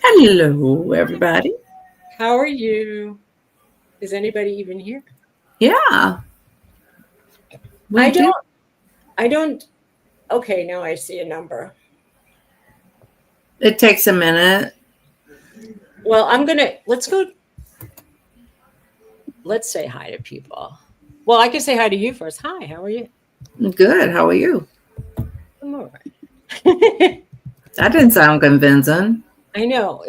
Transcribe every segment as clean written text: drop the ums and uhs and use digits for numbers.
Hello, everybody. How are you? Is anybody even here? Yeah, we I do. don't, I don't. Okay, now I see a number. It takes a minute. Well, let's go, let's say hi to people. Well, I can say hi to you first. Hi, how are you? Good. How are you? I'm all right. That didn't sound convincing. I know.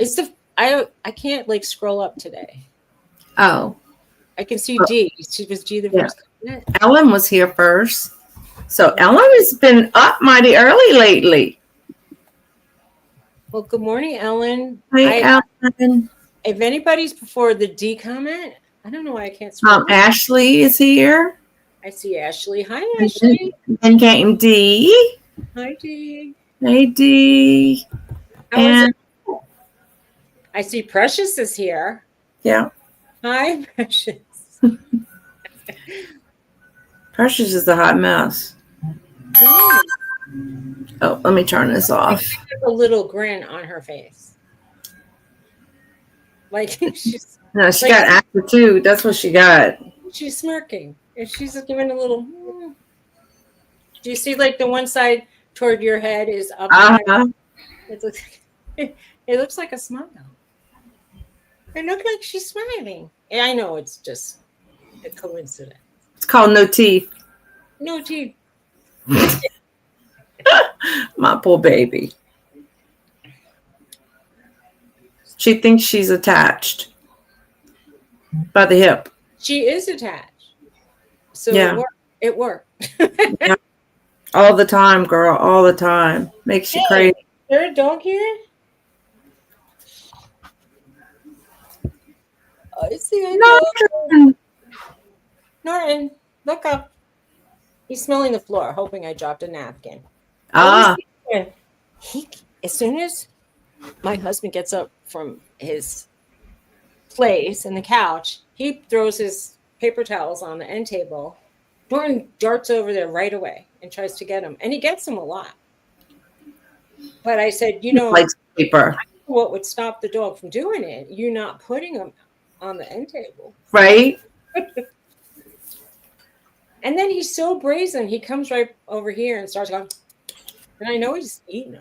I can't like scroll up today. Oh, I can see oh, G. Was G the yeah. first comment? Ellen was here first. So Oh, Ellen has been up mighty early lately. well, good morning, Ellen. Hi, Ellen. If anybody's before the D comment, I don't know why I can't scroll up. Ashley is here. I see Ashley. Hi, And Ashley. then came Dee. Hi, D. Hey, Dee. How is And it? I see Precious is here. yeah, Hi, Precious. Precious is a hot mess. Why? Oh, let me turn this off. A little grin on her face. Like she's No, she like got attitude. That's what she got. she's smirking. And she's giving a little Do you see like the one side toward your head is up high? Uh-huh. It looks it looks like a smile. It looks like she's smiling. And I know it's just a coincidence. It's called no teeth. No teeth. My poor baby. She thinks she's attached by the hip. She is attached. So Yeah. It worked. Yeah. All the time, girl. All the time. Makes you crazy. Is there a dog here? I see a dog. Norton, look up. He's smelling the floor, hoping I dropped a napkin. Ah. He, as soon as my husband gets up from his place in the couch, he throws his paper towels on the end table. Norton darts over there right away and tries to get him, and he gets them a lot. But I said, Like paper. what would stop the dog from doing it? You not putting them on the end table. Right? And then he's so brazen. He comes right over here and starts going, and I know he's eating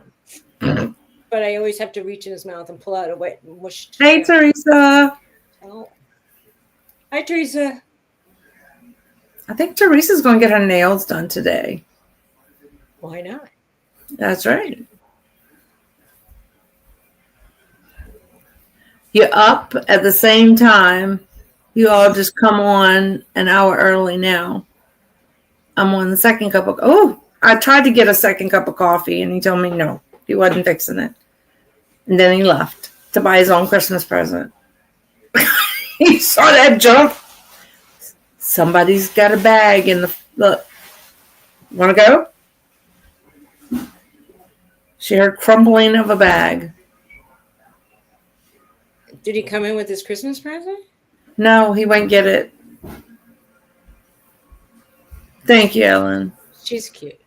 them. But I always have to reach in his mouth and pull out a wet, mushed. Hey, Teresa. Oh. Hi, Teresa. I think Teresa's going to get her nails done today. Why not? That's right. You're up at the same time. You all just come on an hour early now. I'm on the second cup of I tried to get a second cup of coffee and he told me no. He wasn't fixing it. And then he left to buy his own Christmas present. He saw that jump. Somebody's got a bag in the look. Want to go? She heard crumbling of a bag. Did he come in with his Christmas present? No, he went get it. Thank you, Ellen. She's cute.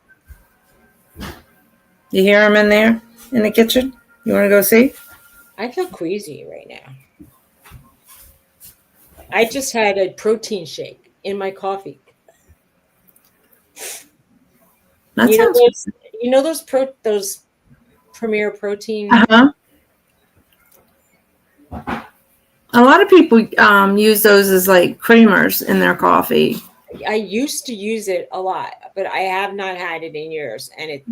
You hear him in there in the kitchen? You want to go see? I feel queasy right now. I just had a protein shake in my coffee. Those Premier Protein. Uh-huh. A lot of people use those as like creamers in their coffee. I used to use it a lot, but I have not had it in years, and it's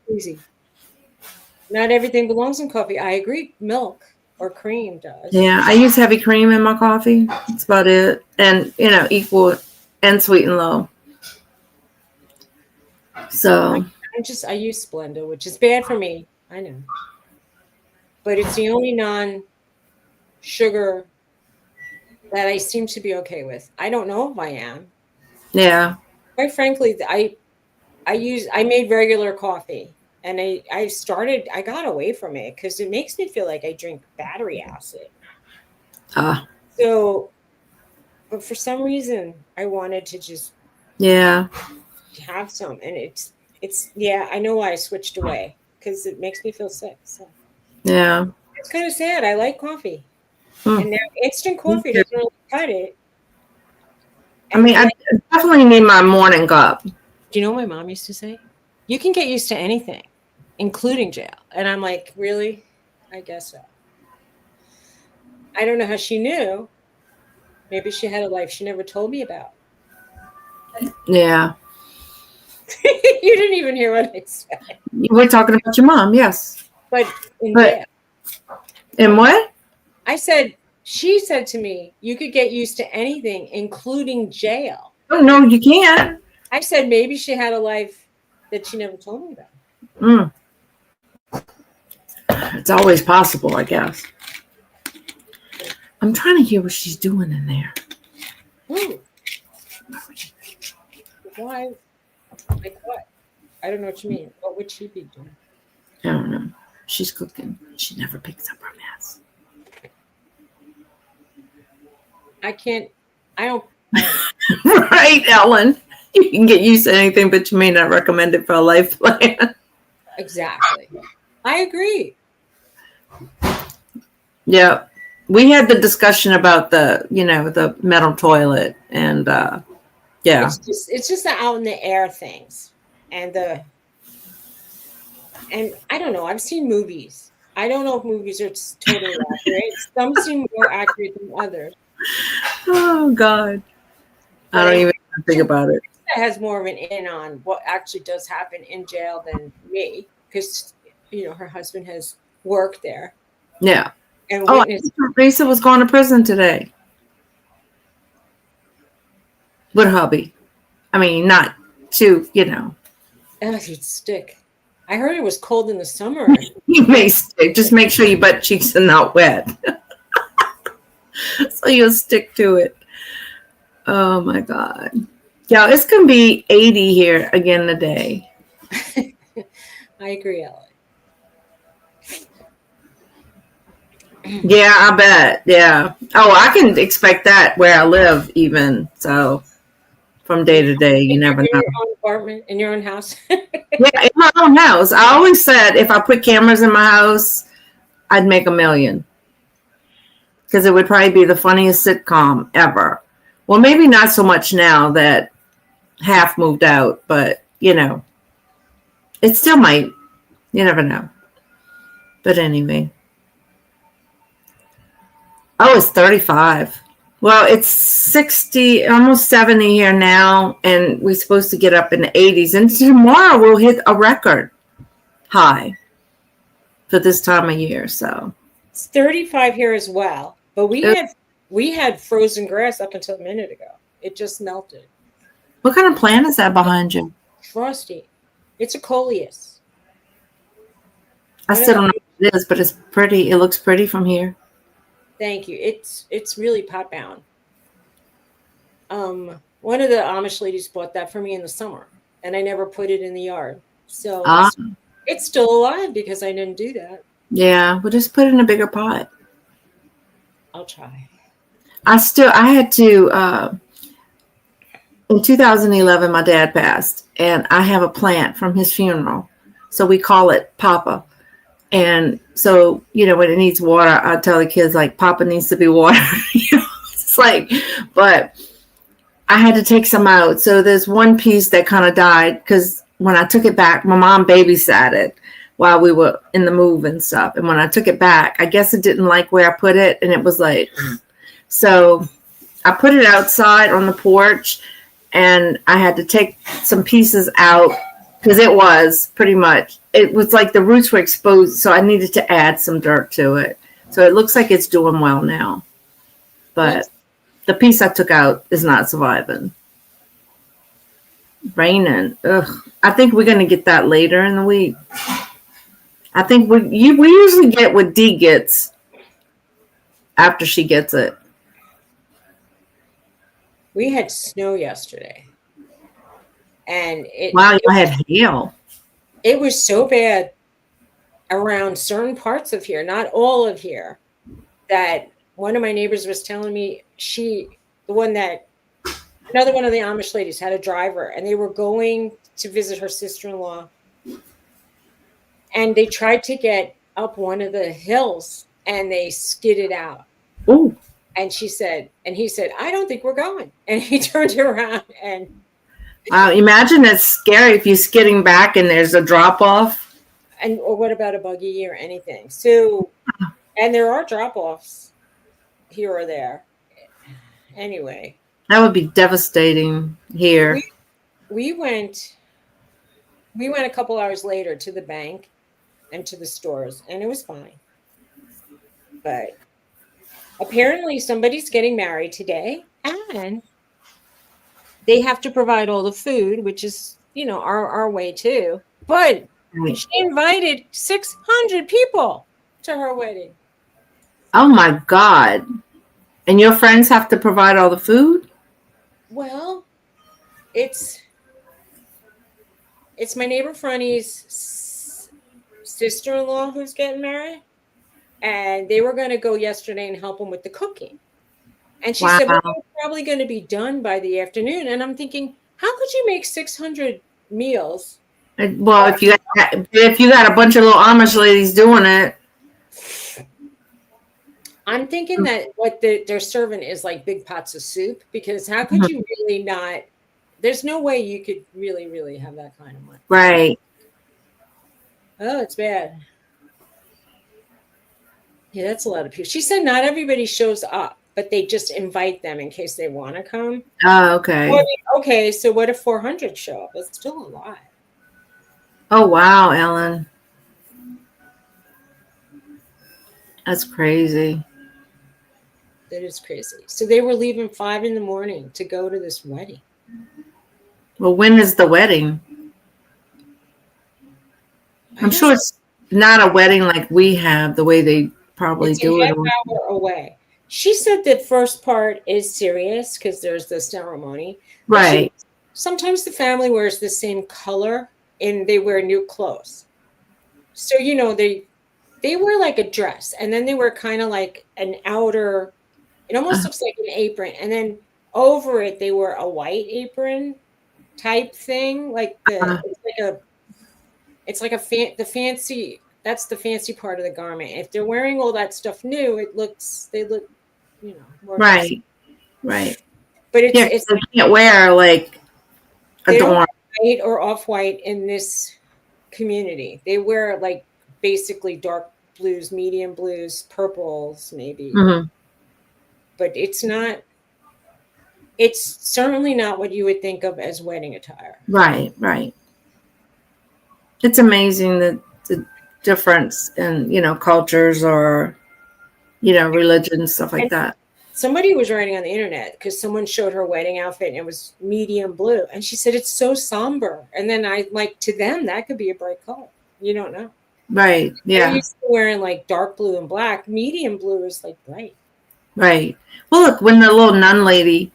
easy. Not everything belongs in coffee. I agree. Milk or cream does. Yeah, I use heavy cream in my coffee. That's about it. And, equal and sweet and low. So. I use Splenda, which is bad for me. I know. But it's the only non-sugar that I seem to be okay with. I don't know if I am. Yeah. Quite frankly, I made regular coffee, and I got away from it because it makes me feel like I drink battery acid. So, but for some reason, I wanted to just have some, and it's I know why I switched away. because it makes me feel sick. So Yeah. it's kind of sad. I like coffee. Hmm. And now instant coffee doesn't really cut it. I mean, I definitely need my morning cup. Do you know what my mom used to say? You can get used to anything, including jail. And I'm like, really? I guess so. I don't know how she knew. Maybe she had a life she never told me about. Yeah. You didn't even hear what I said. We're talking about your mom, yes. But in jail. In what? I said, she said to me, you could get used to anything, including jail. Oh, no, you can't. I said, maybe she had a life that she never told me about. It's always possible, I guess. I'm trying to hear what she's doing in there. Ooh. Why? Like what? I don't know what you mean. What would she be doing? I don't know. She's cooking. She never picks up her mess. I don't. Right, Ellen. You can get used to anything, but you may not recommend it for a life plan. Exactly. I agree. Yeah. We had the discussion about the metal toilet and yeah. It's just the out in the air things. And I don't know. I've seen movies. I don't know if movies are totally accurate. Some seem more accurate than others. Oh God. I don't even think about it. That has more of an in on what actually does happen in jail than me, because her husband has worked there. Yeah. And Lisa was going to prison today. What hubby? I mean, not to, Oh, you'd stick. I heard it was cold in the summer. You may stick. Just make sure your butt cheeks are not wet. So you'll stick to it. Oh my God. Yeah, it's going to be 80 here again today. I agree, Ellen. Yeah, I bet. Yeah. Oh, I can expect that where I live even. So from day to day, you never know. In your own apartment, in your own house? Yeah, in my own house. I always said if I put cameras in my house, I'd make $1 million. Because it would probably be the funniest sitcom ever. Well, maybe not so much now that half moved out, but it still might. You never know. But anyway. Oh, it's 35. Well, it's 60, almost 70 here now, and we're supposed to get up in the 80s. And tomorrow we'll hit a record high for this time of year. So it's 35 here as well, but we had frozen grass up until a minute ago. It just melted. What kind of plant is that behind you? Frosty. It's a coleus. I still don't know what it is, but it's pretty. It looks pretty from here. Thank you. It's really pot bound. One of the Amish ladies bought that for me in the summer, and I never put it in the yard. So it's still alive because I didn't do that. Yeah, we'll just put it in a bigger pot. I'll try. I had to, in 2011, my dad passed, and I have a plant from his funeral. So we call it Papa. And so, when it needs water, I tell the kids, like, Papa needs to be watered. It's like, but I had to take some out. So there's one piece that kind of died because when I took it back, my mom babysat it while we were in the move and stuff. And when I took it back, I guess it didn't like where I put it. And it was like, so I put it outside on the porch and I had to take some pieces out because it was like the roots were exposed. So I needed to add some dirt to it. So it looks like it's doing well now. But the piece I took out is not surviving. Raining. Ugh. I think we're going to get that later in the week. I think we usually get what Dee gets after she gets it. We had snow yesterday. And I had hail. It was so bad around certain parts of here, not all of here, that one of my neighbors was telling me another one of the Amish ladies had a driver and they were going to visit her sister-in-law. and they tried to get up one of the hills and they skidded out. Oh, And he said, I don't think we're going. And he turned around and imagine it's scary if you're skidding back and there's a drop off. or what about a buggy or anything? So, and there are drop offs here or there. Anyway, That would be devastating here. we went a couple hours later to the bank and to the stores, and it was fine. But apparently somebody's getting married today, and they have to provide all the food, which is, our way too. But Right. she invited 600 people to her wedding. Oh my God. And your friends have to provide all the food? Well, it's my neighbor Franny's sister-in-law who's getting married, and they were going to go yesterday and help them with the cooking. And she said, well, it's probably going to be done by the afternoon. And I'm thinking, how could you make 600 meals? Well, if you got a bunch of little Amish ladies doing it. I'm thinking that what they're serving is like big pots of soup, because how could you really not? There's no way you could really, really have that kind of money. Right. Oh, it's bad. Yeah, that's a lot of people. She said not everybody shows up, but they just invite them in case they want to come. Oh, okay. Well, okay, so what if 400 show up? That's still a lot. Oh, wow, Ellen. That's crazy. That is crazy. So they were leaving 5 a.m. to go to this wedding. Well, when is the wedding? I'm sure it's not a wedding like we have, the way they probably do it. It's a half hour away. She said that first part is serious because there's the ceremony. Right. Sometimes the family wears the same color and they wear new clothes. So, they wear like a dress, and then they wear kind of like an outer, it almost looks like an apron. And then over it, they wear a white apron type thing. Like it's like the fancy, that's the fancy part of the garment. If they're wearing all that stuff new, they look, more right. Right. But it's they can't wear like adorn white or off-white in this community. They wear like basically dark blues, medium blues, purples maybe. Mm-hmm. But it's certainly not what you would think of as wedding attire. Right. It's amazing the difference in, cultures or, religion, stuff like that. Somebody was writing on the internet because someone showed her wedding outfit and it was medium blue. And she said, it's so somber. And then to them, that could be a bright color. You don't know. Right. Yeah. They're used to wearing like dark blue and black. Medium blue is like bright. Right. Well, look, when the little nun lady,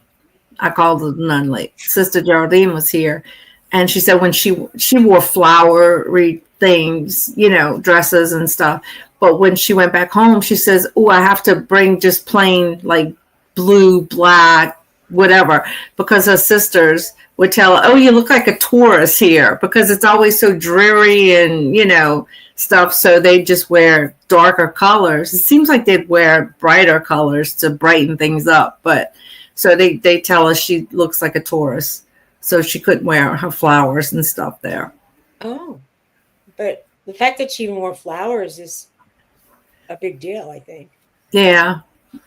I call the nun lady, Sister Geraldine was here, and she said when she wore flowery things, dresses and stuff. But when she went back home, she says, oh, I have to bring just plain like blue, black, whatever, because her sisters would tell her, oh, you look like a tourist here, because it's always so dreary and, stuff. So they just wear darker colors. It seems like they'd wear brighter colors to brighten things up. But so they tell us she looks like a tourist. So she couldn't wear her flowers and stuff there. Oh, but the fact that she even wore flowers is a big deal, I think. Yeah.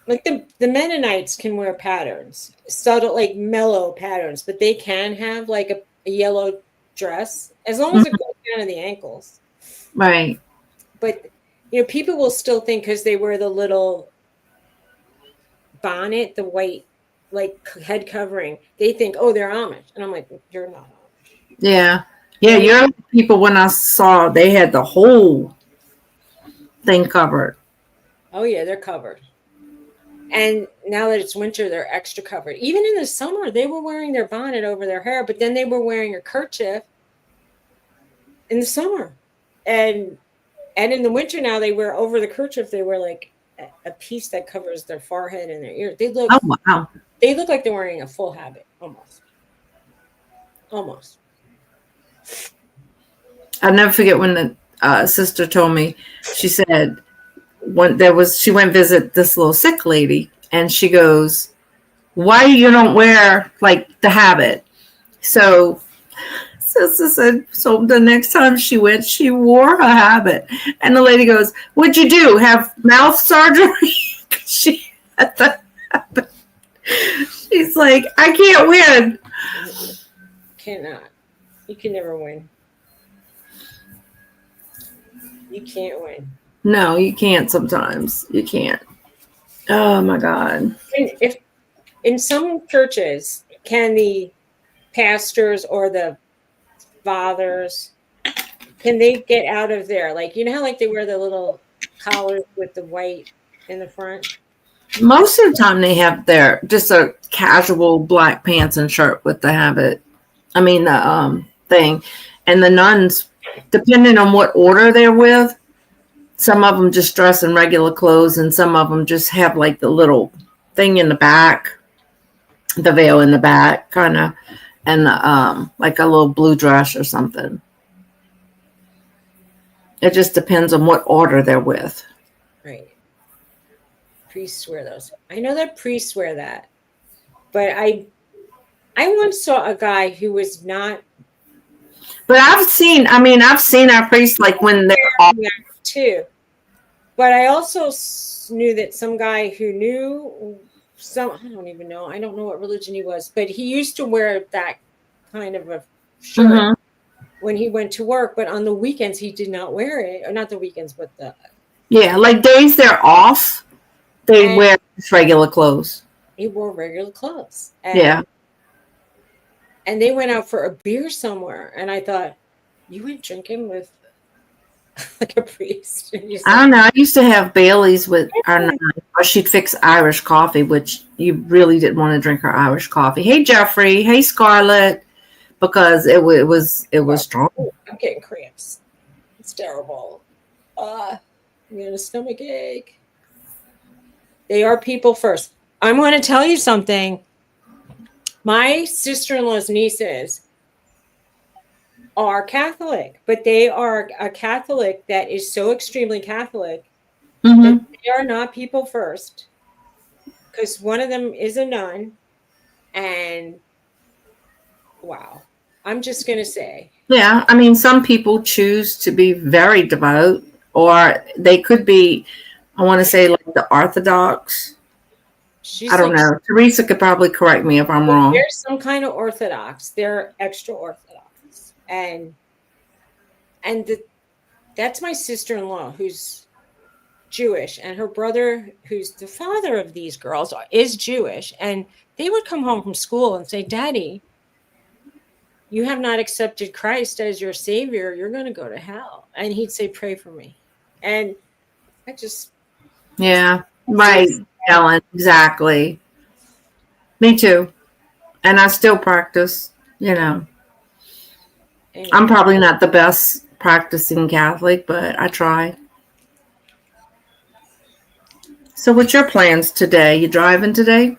Like the Mennonites can wear patterns, subtle, like mellow patterns, but they can have like a yellow dress as long as it goes down to the ankles. Right. But, people will still think because they wear the little bonnet, the white, like head covering, they think, oh, they're Amish. And I'm like, you're not Amish. Yeah. Yeah. Your people, when I saw, they had the whole thing covered. Oh, yeah, they're covered. And now that it's winter, they're extra covered. Even in the summer, they were wearing their bonnet over their hair, but then they were wearing a kerchief in the summer. And in the winter now, they wear over the kerchief, they wear like a piece that covers their forehead and their ears. They look like they're wearing a full habit, almost. I'll never forget when sister told me. She said when she went visit this little sick lady, and she goes, "Why you don't wear like the habit?" So sister said, so the next time she went, she wore her habit, and the lady goes, "What'd you do? Have mouth surgery?" She had the habit. She's like, "I can't win." Cannot. You can never win. You can't win. No, you can't. Sometimes you can't. Oh my God. If in some churches, can the pastors or the fathers, can they get out of there? Like, you know how like they wear the little collars with the white in the front? Most of the time they have their just a casual black pants and shirt with the habit. I mean the thing. And the nuns, depending on what order they're with, some of them just dress in regular clothes, and some of them just have like the little thing in the back, the veil in the back, kind of, and like a little blue dress or something. It just depends on what order they're with. Right. Priests wear those. I know that priests wear that, but I once saw a guy who was not. But I've seen our priests like when they're off too. But I also knew that some guy who knew some, I don't even know. I don't know what religion he was, but he used to wear that kind of a shirt when he went to work. But on the weekends, he did not wear it. Or not the weekends, but the. Yeah, like days they're off, they wear regular clothes. He wore regular clothes. Yeah. And they went out for a beer somewhere. And I thought, you went drinking with like a priest? I don't know. I used to have Baileys with our nana, or she'd fix Irish coffee, which you really didn't want to drink her Irish coffee. Hey, Jeffrey. Hey, Scarlett. Because it was strong. I'm getting cramps. It's terrible. I'm getting a stomach ache. They are people first. I'm going to tell you something. My sister-in-law's nieces are Catholic, but they are a Catholic that is so extremely Catholic that they are not people first. Because one of them is a nun, and wow, I'm just going to say. Yeah, I mean, some people choose to be very devout, or they could be, I want to say, like the Orthodox. I don't know. Teresa could probably correct me if I'm wrong. There's some kind of Orthodox. They're extra Orthodox. And that's my sister-in-law who's Jewish, and her brother, who's the father of these girls, is Jewish. And they would come home from school and say, "Daddy, you have not accepted Christ as your savior. You're going to go to hell." And he'd say, "Pray for me." And I just. Yeah, right, Ellen. Exactly. Me too. And I still practice, Anyway. I'm probably not the best practicing Catholic, but I try. So what's your plans today? You driving today?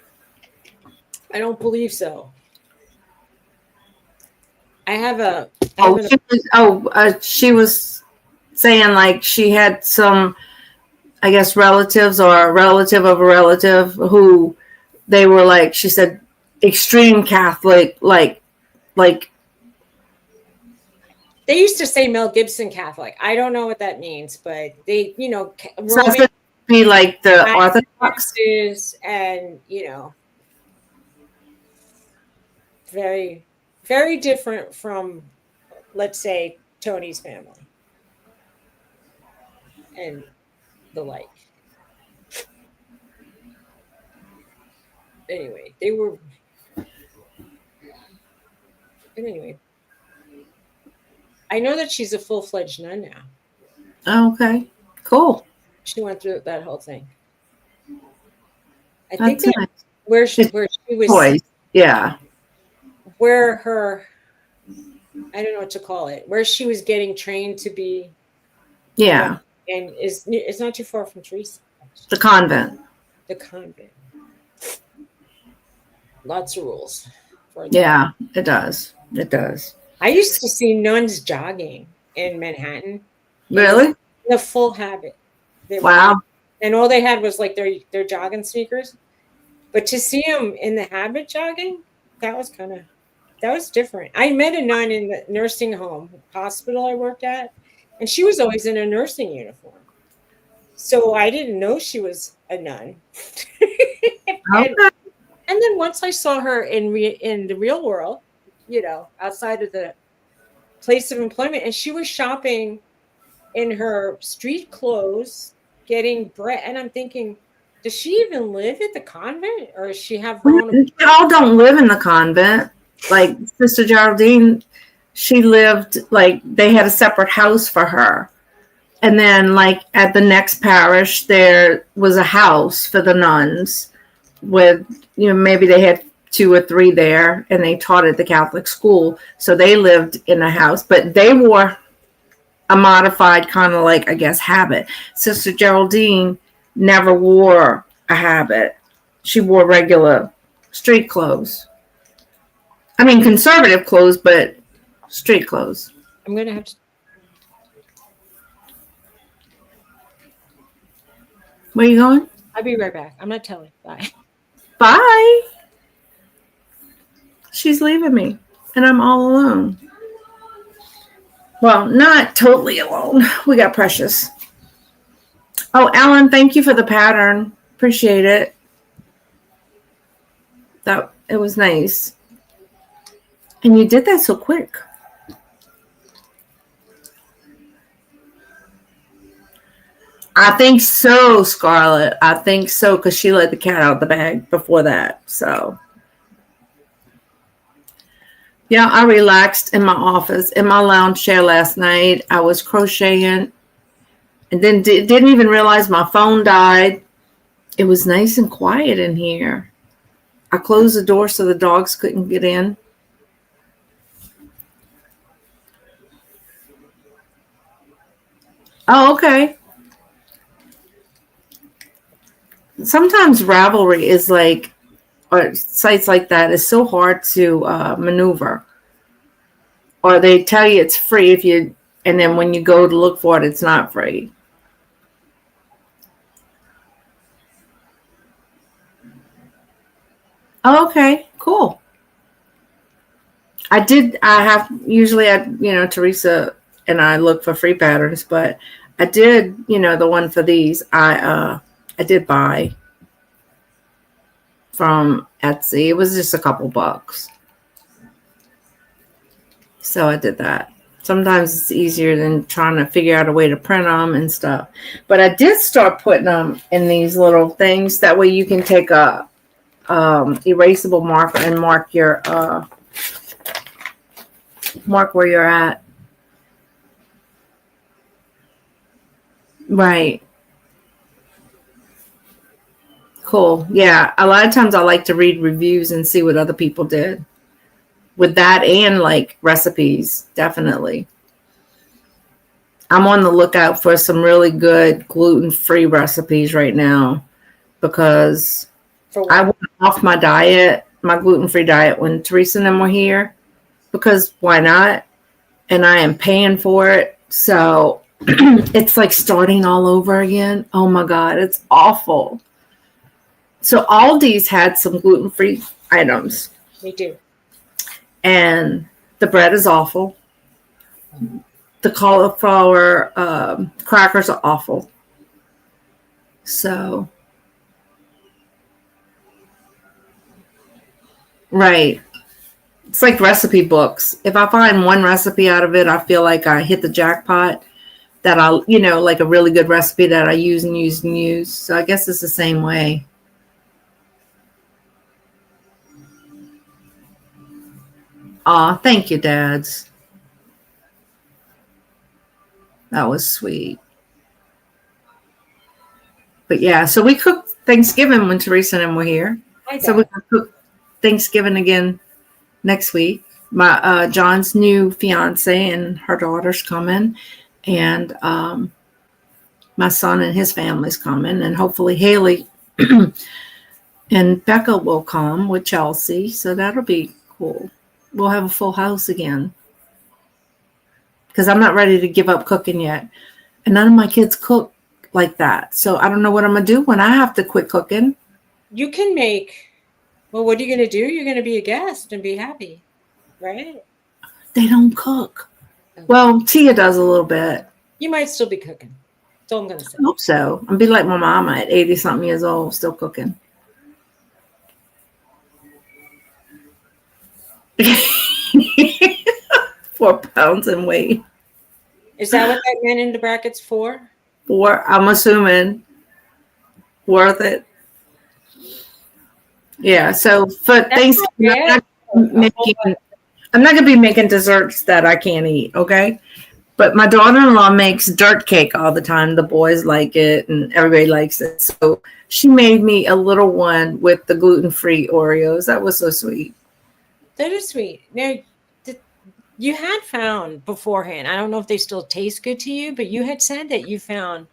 I don't believe so. I have a. She was saying like she had some, I guess, relatives or a relative of a relative who they were like, she said, extreme Catholic, like. They used to say Mel Gibson Catholic. I don't know what that means, but they, so Roman be like the Orthodox and very, very different from, let's say, Tony's family and the like. Anyway, they were. But anyway, I know that she's a full-fledged nun now. Okay, cool. She went through that whole thing. I think that where she was. Boys. Yeah. Where her, I don't know what to call it, where she was getting trained to be. Yeah. And it's not too far from Teresa. The convent. The convent. Lots of rules. Yeah, it does. It does. I used to see nuns jogging in Manhattan. Really? The full habit. Wow. And all they had was like their jogging sneakers. But to see them in the habit jogging, that was different. I met a nun in the nursing home hospital I worked at, and she was always in a nursing uniform. So I didn't know she was a nun. and, Okay. and then once I saw her in the real world, outside of the place of employment, and she was shopping in her street clothes, getting bread, and I'm thinking, does she even live at the convent, or does she have her own? They all don't live in the convent. Like Sister Geraldine, she lived, like, they had a separate house for her. And then, like, at the next parish, there was a house for the nuns with, maybe they had 2 or 3 there, and they taught at the Catholic school. So they lived in a house, but they wore a modified kind of, like, I guess, habit. Sister Geraldine never wore a habit. She wore regular street clothes. I mean, conservative clothes, but street clothes. I'm going to have to. Where are you going? I'll be right back. I'm not telling. Bye. Bye. She's leaving me, and I'm all alone. Well, not totally alone. We got Precious. Oh, Alan, thank you for the pattern. Appreciate it. It was nice. And you did that so quick. I think so, Scarlett. I think so, because she let the cat out of the bag before that. So, yeah, I relaxed in my office, in my lounge chair last night. I was crocheting, and then didn't even realize my phone died. It was nice and quiet in here. I closed the door so the dogs couldn't get in. Oh, okay. Sometimes Ravelry is like, or sites like that is so hard to maneuver. Or they tell you it's free and then when you go to look for it, it's not free. Oh, okay, cool. Teresa and I look for free patterns, but I did, the one for these, I did buy from Etsy. It was just a couple bucks. So I did that. Sometimes it's easier than trying to figure out a way to print them and stuff. But I did start putting them in these little things. That way you can take a erasable marker and mark your mark where you're at. Right. Cool. Yeah. A lot of times I like to read reviews and see what other people did with that, and like recipes. Definitely. I'm on the lookout for some really good gluten-free recipes right now, because I went off my gluten-free diet when Teresa and them were here, because why not? And I am paying for it. So it's like starting all over again. Oh my God, it's awful. So Aldi's had some gluten-free items. They do. And the bread is awful. The cauliflower crackers are awful. So, right. It's like recipe books. If I find one recipe out of it, I feel like I hit the jackpot. That like a really good recipe that I use and use and use. So I guess it's the same way. Aw, thank you, Dads. That was sweet. But yeah, so we cooked Thanksgiving when Teresa and them were here. So we can cook Thanksgiving again next week. My John's new fiance and her daughter's coming, and my son and his family's coming, and hopefully Haley and Becca will come with Chelsea. So that'll be cool. We'll have a full house again, because I'm not ready to give up cooking yet. and none of my kids cook like that. So I don't know what I'm gonna do when I have to quit cooking. You can make. Well, what are you going to do? You're going to be a guest and be happy, right? They don't cook. Okay. Well, Tia does a little bit. You might still be cooking. That's all I'm going to say. I hope so. I'll be like my mama at 80-something years old, still cooking. 4 pounds in weight. Is that what that meant in the brackets for? 4, I'm assuming. Worth it. Yeah, so for Thanksgiving, I'm not going to be making desserts that I can't eat, okay? But my daughter-in-law makes dirt cake all the time. The boys like it, and everybody likes it. So she made me a little one with the gluten-free Oreos. That was so sweet. That is sweet. Now, you had found beforehand, I don't know if they still taste good to you, but you had said that you found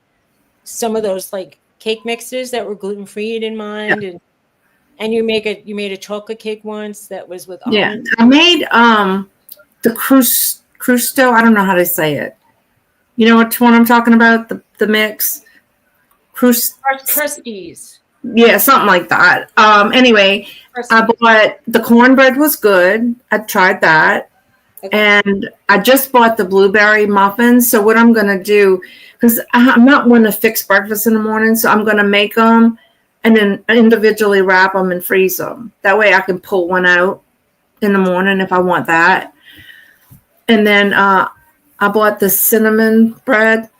some of those like cake mixes that were gluten-free in mind. Yeah. And you made a chocolate cake once that was with almond. Yeah, I made the crusto. I don't know how to say it. You know which one I'm talking about? The mix. Crusties. Yeah, something like that. Anyway, Crusties. I bought the cornbread was good. I tried that. Okay. And I just bought the blueberry muffins. So what I'm going to do, because I'm not one to fix breakfast in the morning, so I'm going to make them and then individually wrap them and freeze them. That way I can pull one out in the morning if I want that. And then I bought the cinnamon bread.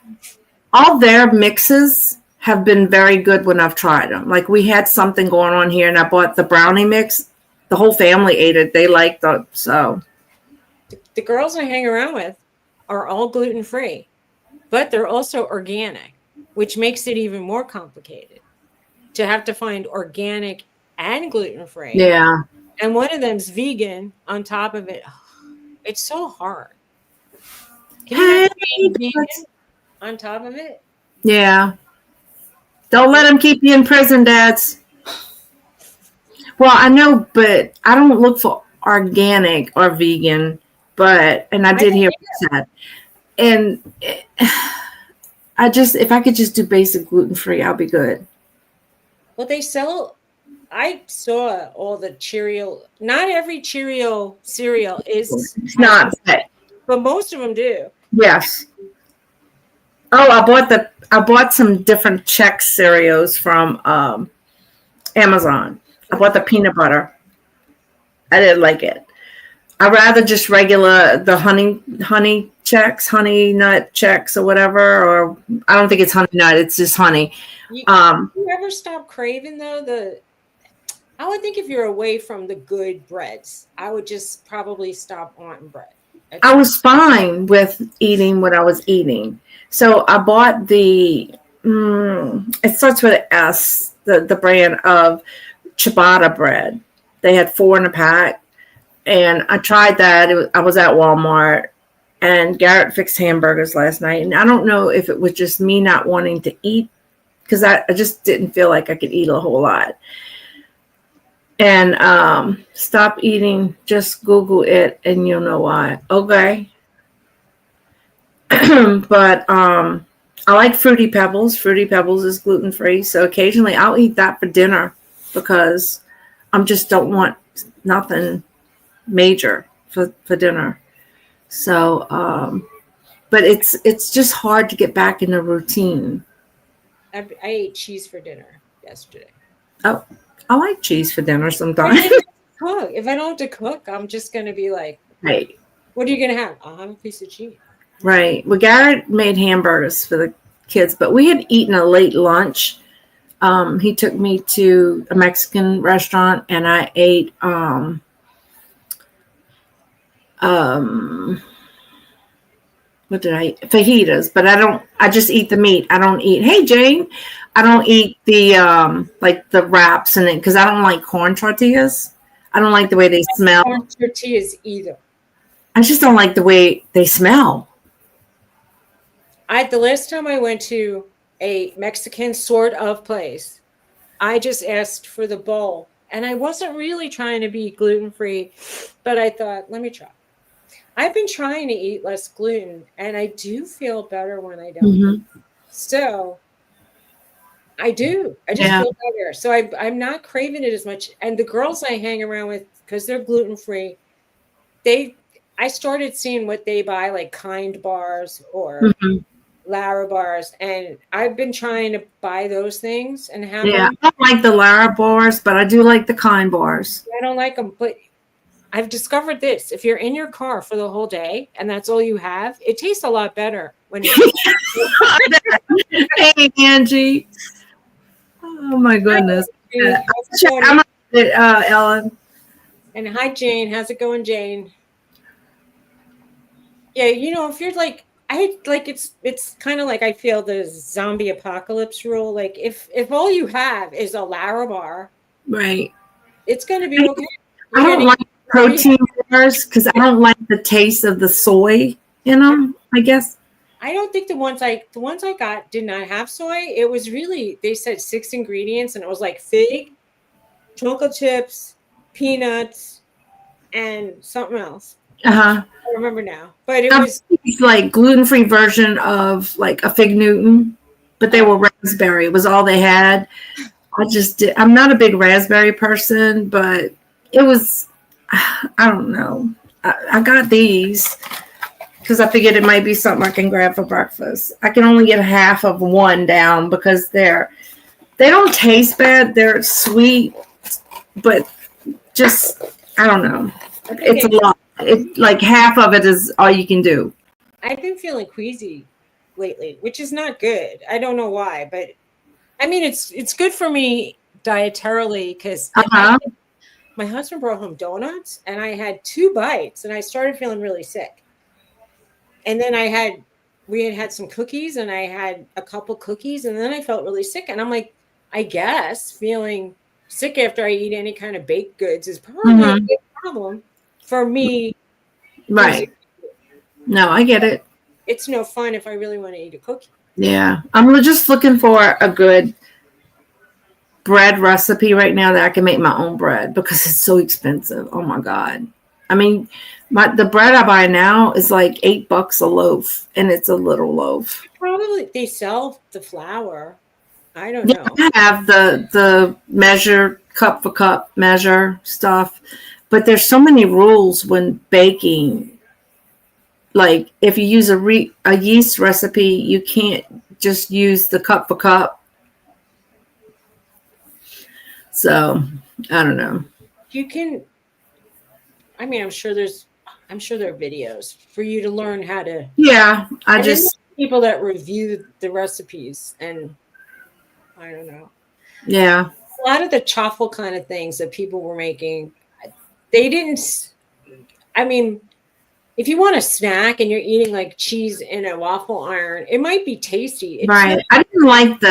All their mixes have been very good when I've tried them. Like we had something going on here and I bought the brownie mix. The whole family ate it. They liked it. So the girls I hang around with are all gluten-free, but they're also organic, which makes it even more complicated to have to find organic and gluten-free. Yeah. And one of them's vegan on top of it. It's so hard. Can you imagine vegan on top of it? Yeah. Don't let them keep you in prison, dads. Well, I know, but I don't look for organic or vegan, and I did hear that. And if I could just do basic gluten-free, I'll be good. Well, I saw all the Cheerio. Not every Cheerio cereal is. It's not. But most of them do. Yes. Oh, I bought some different Chex cereals from Amazon. I bought the peanut butter. I didn't like it. I'd rather just the honey Chex, honey nut Chex or whatever, or I don't think it's honey nut, it's just honey. You ever stop craving though? I would think if you're away from the good breads, I would just probably stop wanting bread. I was fine with eating what I was eating. So I bought it starts with an S, the brand of ciabatta bread. They had 4 in a pack. And I tried that. I was at Walmart. And Garrett fixed hamburgers last night. And I don't know if it was just me not wanting to eat. Because I just didn't feel like I could eat a whole lot. And stop eating. Just Google it and you'll know why. Okay. But I like Fruity Pebbles. Fruity Pebbles is gluten-free. So occasionally I'll eat that for dinner because I just don't want nothing major for dinner. So, but it's just hard to get back in the routine. I ate cheese for dinner yesterday. Oh, I like cheese for dinner sometimes. If I don't have to cook, I'm just going to be like, right. What are you going to have? I'll have a piece of cheese. Right. Well, Garrett made hamburgers for the kids, but we had eaten a late lunch. He took me to a Mexican restaurant and I ate what did I eat? Fajitas, but I just eat the meat. I don't eat, hey Jane, I don't eat the like the wraps in it because I don't like corn tortillas. I don't like the way they smell. Corn tortillas either. I just don't like the way they smell. The last time I went to a Mexican sort of place, I just asked for the bowl. And I wasn't really trying to be gluten-free, but I thought, let me try. I've been trying to eat less gluten, and I do feel better when I don't. Mm-hmm. So I do. I just Yeah. feel better. So I'm not craving it as much. And the girls I hang around with, because they're gluten free, I started seeing what they buy, like Kind bars or Mm-hmm. Lara bars, and I've been trying to buy those things and have Yeah. them. I don't like the Lara bars, but I do like the Kind bars. I don't like them, but I've discovered this: if you're in your car for the whole day and that's all you have, it tastes a lot better when it's. Hey, Angie. Oh my goodness. How's it going? I'm Ellen. And hi, Jane. How's it going, Jane? Yeah, if you're like, I like it's kind of like I feel the zombie apocalypse rule. Like if all you have is a Larabar, Right. it's going to be okay. I You're going don't to like protein bars because I don't like the taste of the soy in them, I guess. I don't think the ones I got did not have soy. It was really, they said 6 ingredients, and it was like fig, chocolate chips, peanuts, and something else. Uh-huh. I don't remember now, but it I've was used like gluten-free version of like a fig Newton, but they were raspberry. It was all they had. I'm not a big raspberry person, but it was, I don't know. I got these because I figured it might be something I can grab for breakfast. I can only get half of one down because they don't taste bad. They're sweet, but just, I don't know. It's a lot. Like half of it is all you can do. I've been feeling queasy lately, which is not good. I don't know why, but I mean it's good for me dietarily because Uh-huh. my husband brought home donuts and I had 2 bites and I started feeling really sick. And then we had some cookies and I had a couple cookies and then I felt really sick. And I'm like, I guess feeling sick after I eat any kind of baked goods is probably a big problem for me. Right. No, I get it. It's no fun if I really want to eat a cookie. Yeah. I'm just looking for a good bread recipe right now that I can make my own bread because it's so expensive. Oh my God. I mean, the bread I buy now is like $8 a loaf, and it's a little loaf. Probably they sell the flour. I don't Yeah, know. I have the measure cup for cup measure stuff, but there's so many rules when baking. Like if you use a yeast recipe, you can't just use the cup for cup. So I don't know. You can, I mean, I'm sure there are videos for you to learn how to. Yeah, I And then just people that review the recipes, and I don't know. yeah. A lot of the chaffle kind of things that people were making, they didn't. I mean, if you want a snack and you're eating like cheese in a waffle iron, it might be tasty. It's not. Right. I didn't like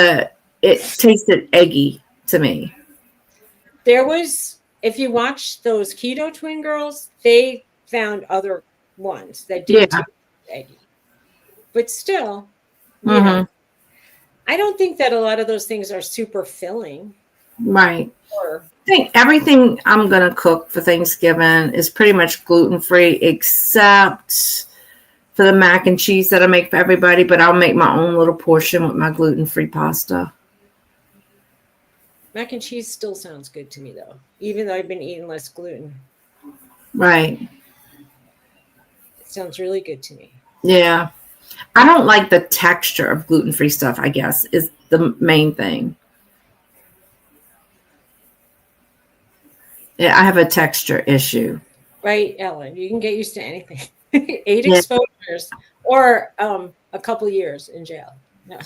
it tasted eggy to me. There was, if you watch those Keto Twin girls, they found other ones that didn't Yeah. taste eggy. But still, Mm-hmm. I don't think that a lot of those things are super filling. Right. Or I think everything I'm going to cook for Thanksgiving is pretty much gluten-free except for the mac and cheese that I make for everybody, but I'll make my own little portion with my gluten-free pasta. mac and cheese still sounds good to me, though, even though I've been eating less gluten. Right. It sounds really good to me. Yeah. I don't like the texture of gluten-free stuff, I guess, is the main thing. Yeah, I have a texture issue. Right, Ellen? You can get used to anything. 8 Yeah. exposures or a couple years in jail. No.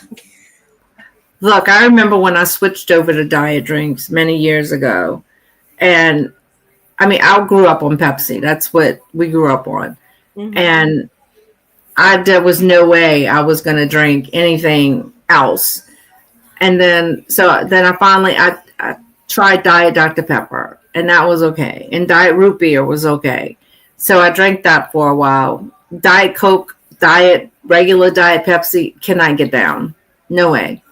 Look, I remember when I switched over to diet drinks many years ago. And I mean, I grew up on Pepsi. That's what we grew up on. Mm-hmm. And there was no way I was going to drink anything else. And then I tried Diet Dr. Pepper, and that was okay. And Diet Root Beer was okay. So I drank that for a while. Diet Coke, regular Diet Pepsi, cannot get down. No way.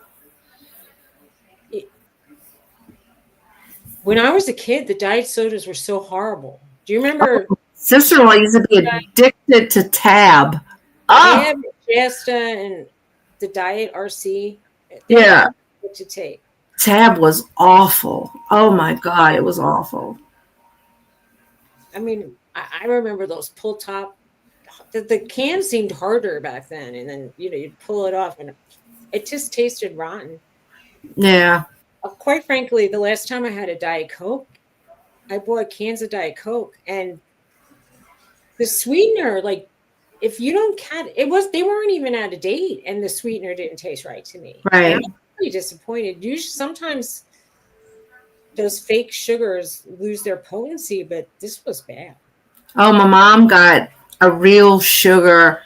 When I was a kid, the diet sodas were so horrible. Do you remember? Sister-in-law used to be addicted to Tab. Oh, Tab, Shasta, and the Diet RC. yeah. What to take. Tab was awful. Oh my God, it was awful. I mean, I remember those pull top. The can seemed harder back then, and then you'd pull it off, and it just tasted rotten. Yeah. Quite frankly, the last time I had a Diet Coke, I bought cans of Diet Coke, and the sweetener, like, if you don't cut they weren't even out of date, and the sweetener didn't taste right to me. Right. And I'm really disappointed. Usually, sometimes those fake sugars lose their potency, but this was bad. Oh, my mom got a real sugar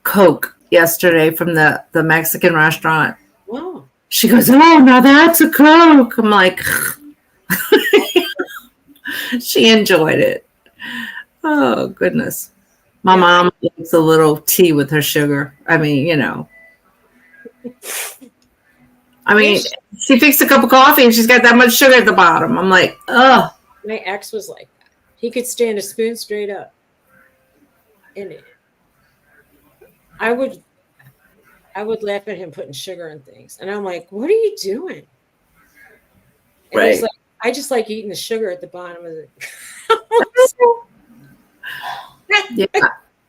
Coke yesterday from the Mexican restaurant. Wow. She goes, "Oh, now that's a Coke." I'm like, she enjoyed it. Oh, goodness. My mom likes a little tea with her sugar. I mean, she fixed a cup of coffee and she's got that much sugar at the bottom. I'm like, ugh. My ex was like that. He could stand a spoon straight up. And I would laugh at him putting sugar in things. And I'm like, what are you doing? And he's like, I just like eating the sugar at the bottom of the Yeah.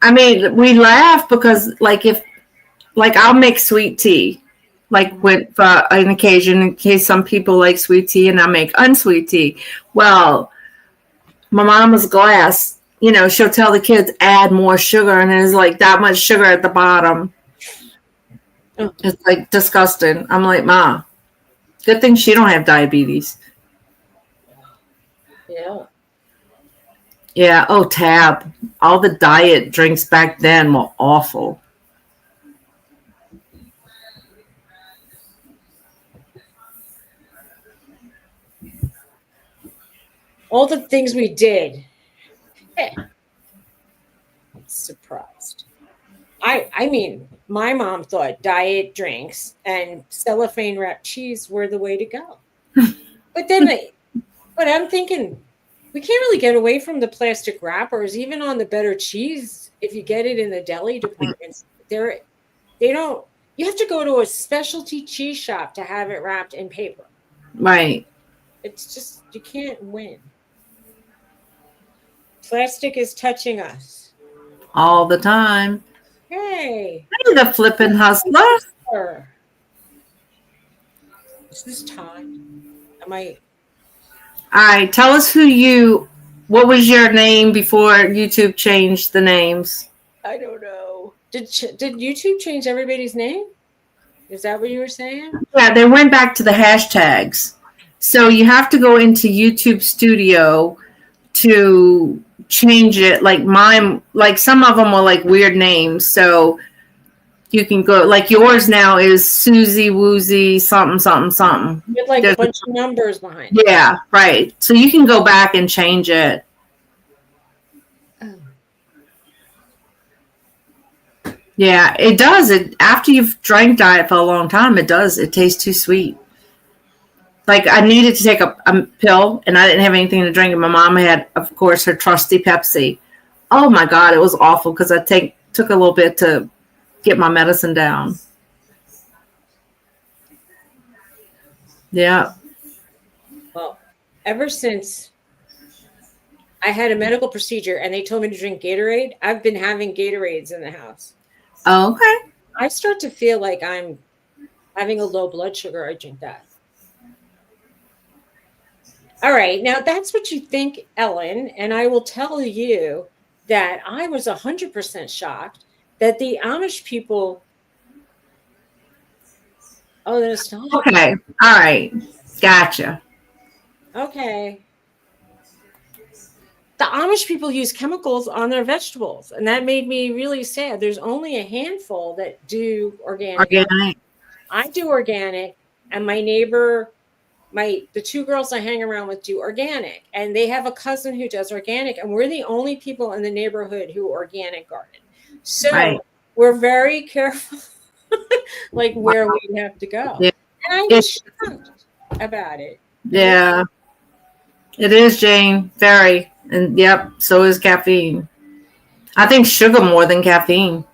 I mean, we laugh because I'll make sweet tea, like when for an occasion, in case some people like sweet tea, and I make unsweet tea. Well, my mama's glass, she'll tell the kids add more sugar, and there's like that much sugar at the bottom. Oh. It's like disgusting. I'm like, Ma, good thing she don't have diabetes. Yeah. Yeah. Oh, Tab. All the diet drinks back then were awful. All the things we did. I'm surprised. I mean, my mom thought diet drinks and cellophane wrapped cheese were the way to go. But I'm thinking, we can't really get away from the plastic wrappers, even on the better cheese. If you get it in the deli departments, you have to go to a specialty cheese shop to have it wrapped in paper. Right. It's just, you can't win. Plastic is touching us. All the time. Hey. Hey, the flippin' hustler. Is this time? All right, tell us what was your name before YouTube changed the names? I don't know. Did YouTube change everybody's name? Is that what you were saying? Yeah, they went back to the hashtags. So you have to go into YouTube Studio to change it. Like mine, like some of them were like weird names. So you can go, like yours now is Suzy Woozy something something something. With like a bunch of numbers behind it. Yeah, right. So you can go back and change it. Oh. Yeah, it does. After you've drank diet for a long time, it does. It tastes too sweet. Like I needed to take a pill, and I didn't have anything to drink. And my mom had, of course, her trusty Pepsi. Oh my God, it was awful because I took a little bit to get my medicine down. Yeah. Well, ever since I had a medical procedure and they told me to drink Gatorade, I've been having Gatorades in the house. Oh, okay. I start to feel like I'm having a low blood sugar. I drink that. All right. Now that's what you think, Ellen. And I will tell you that I was 100% shocked that the Amish people. Oh, that's not. Okay. All right. Gotcha. Okay. The Amish people use chemicals on their vegetables, and that made me really sad. There's only a handful that do organic. I do organic, and my neighbor, the two girls I hang around with do organic, and they have a cousin who does organic, and we're the only people in the neighborhood who organic garden. So we're very careful, like where we have to go. Yeah. And I was shocked about it. Yeah, it is, Jane. Very. And yep, so is caffeine. I think sugar more than caffeine.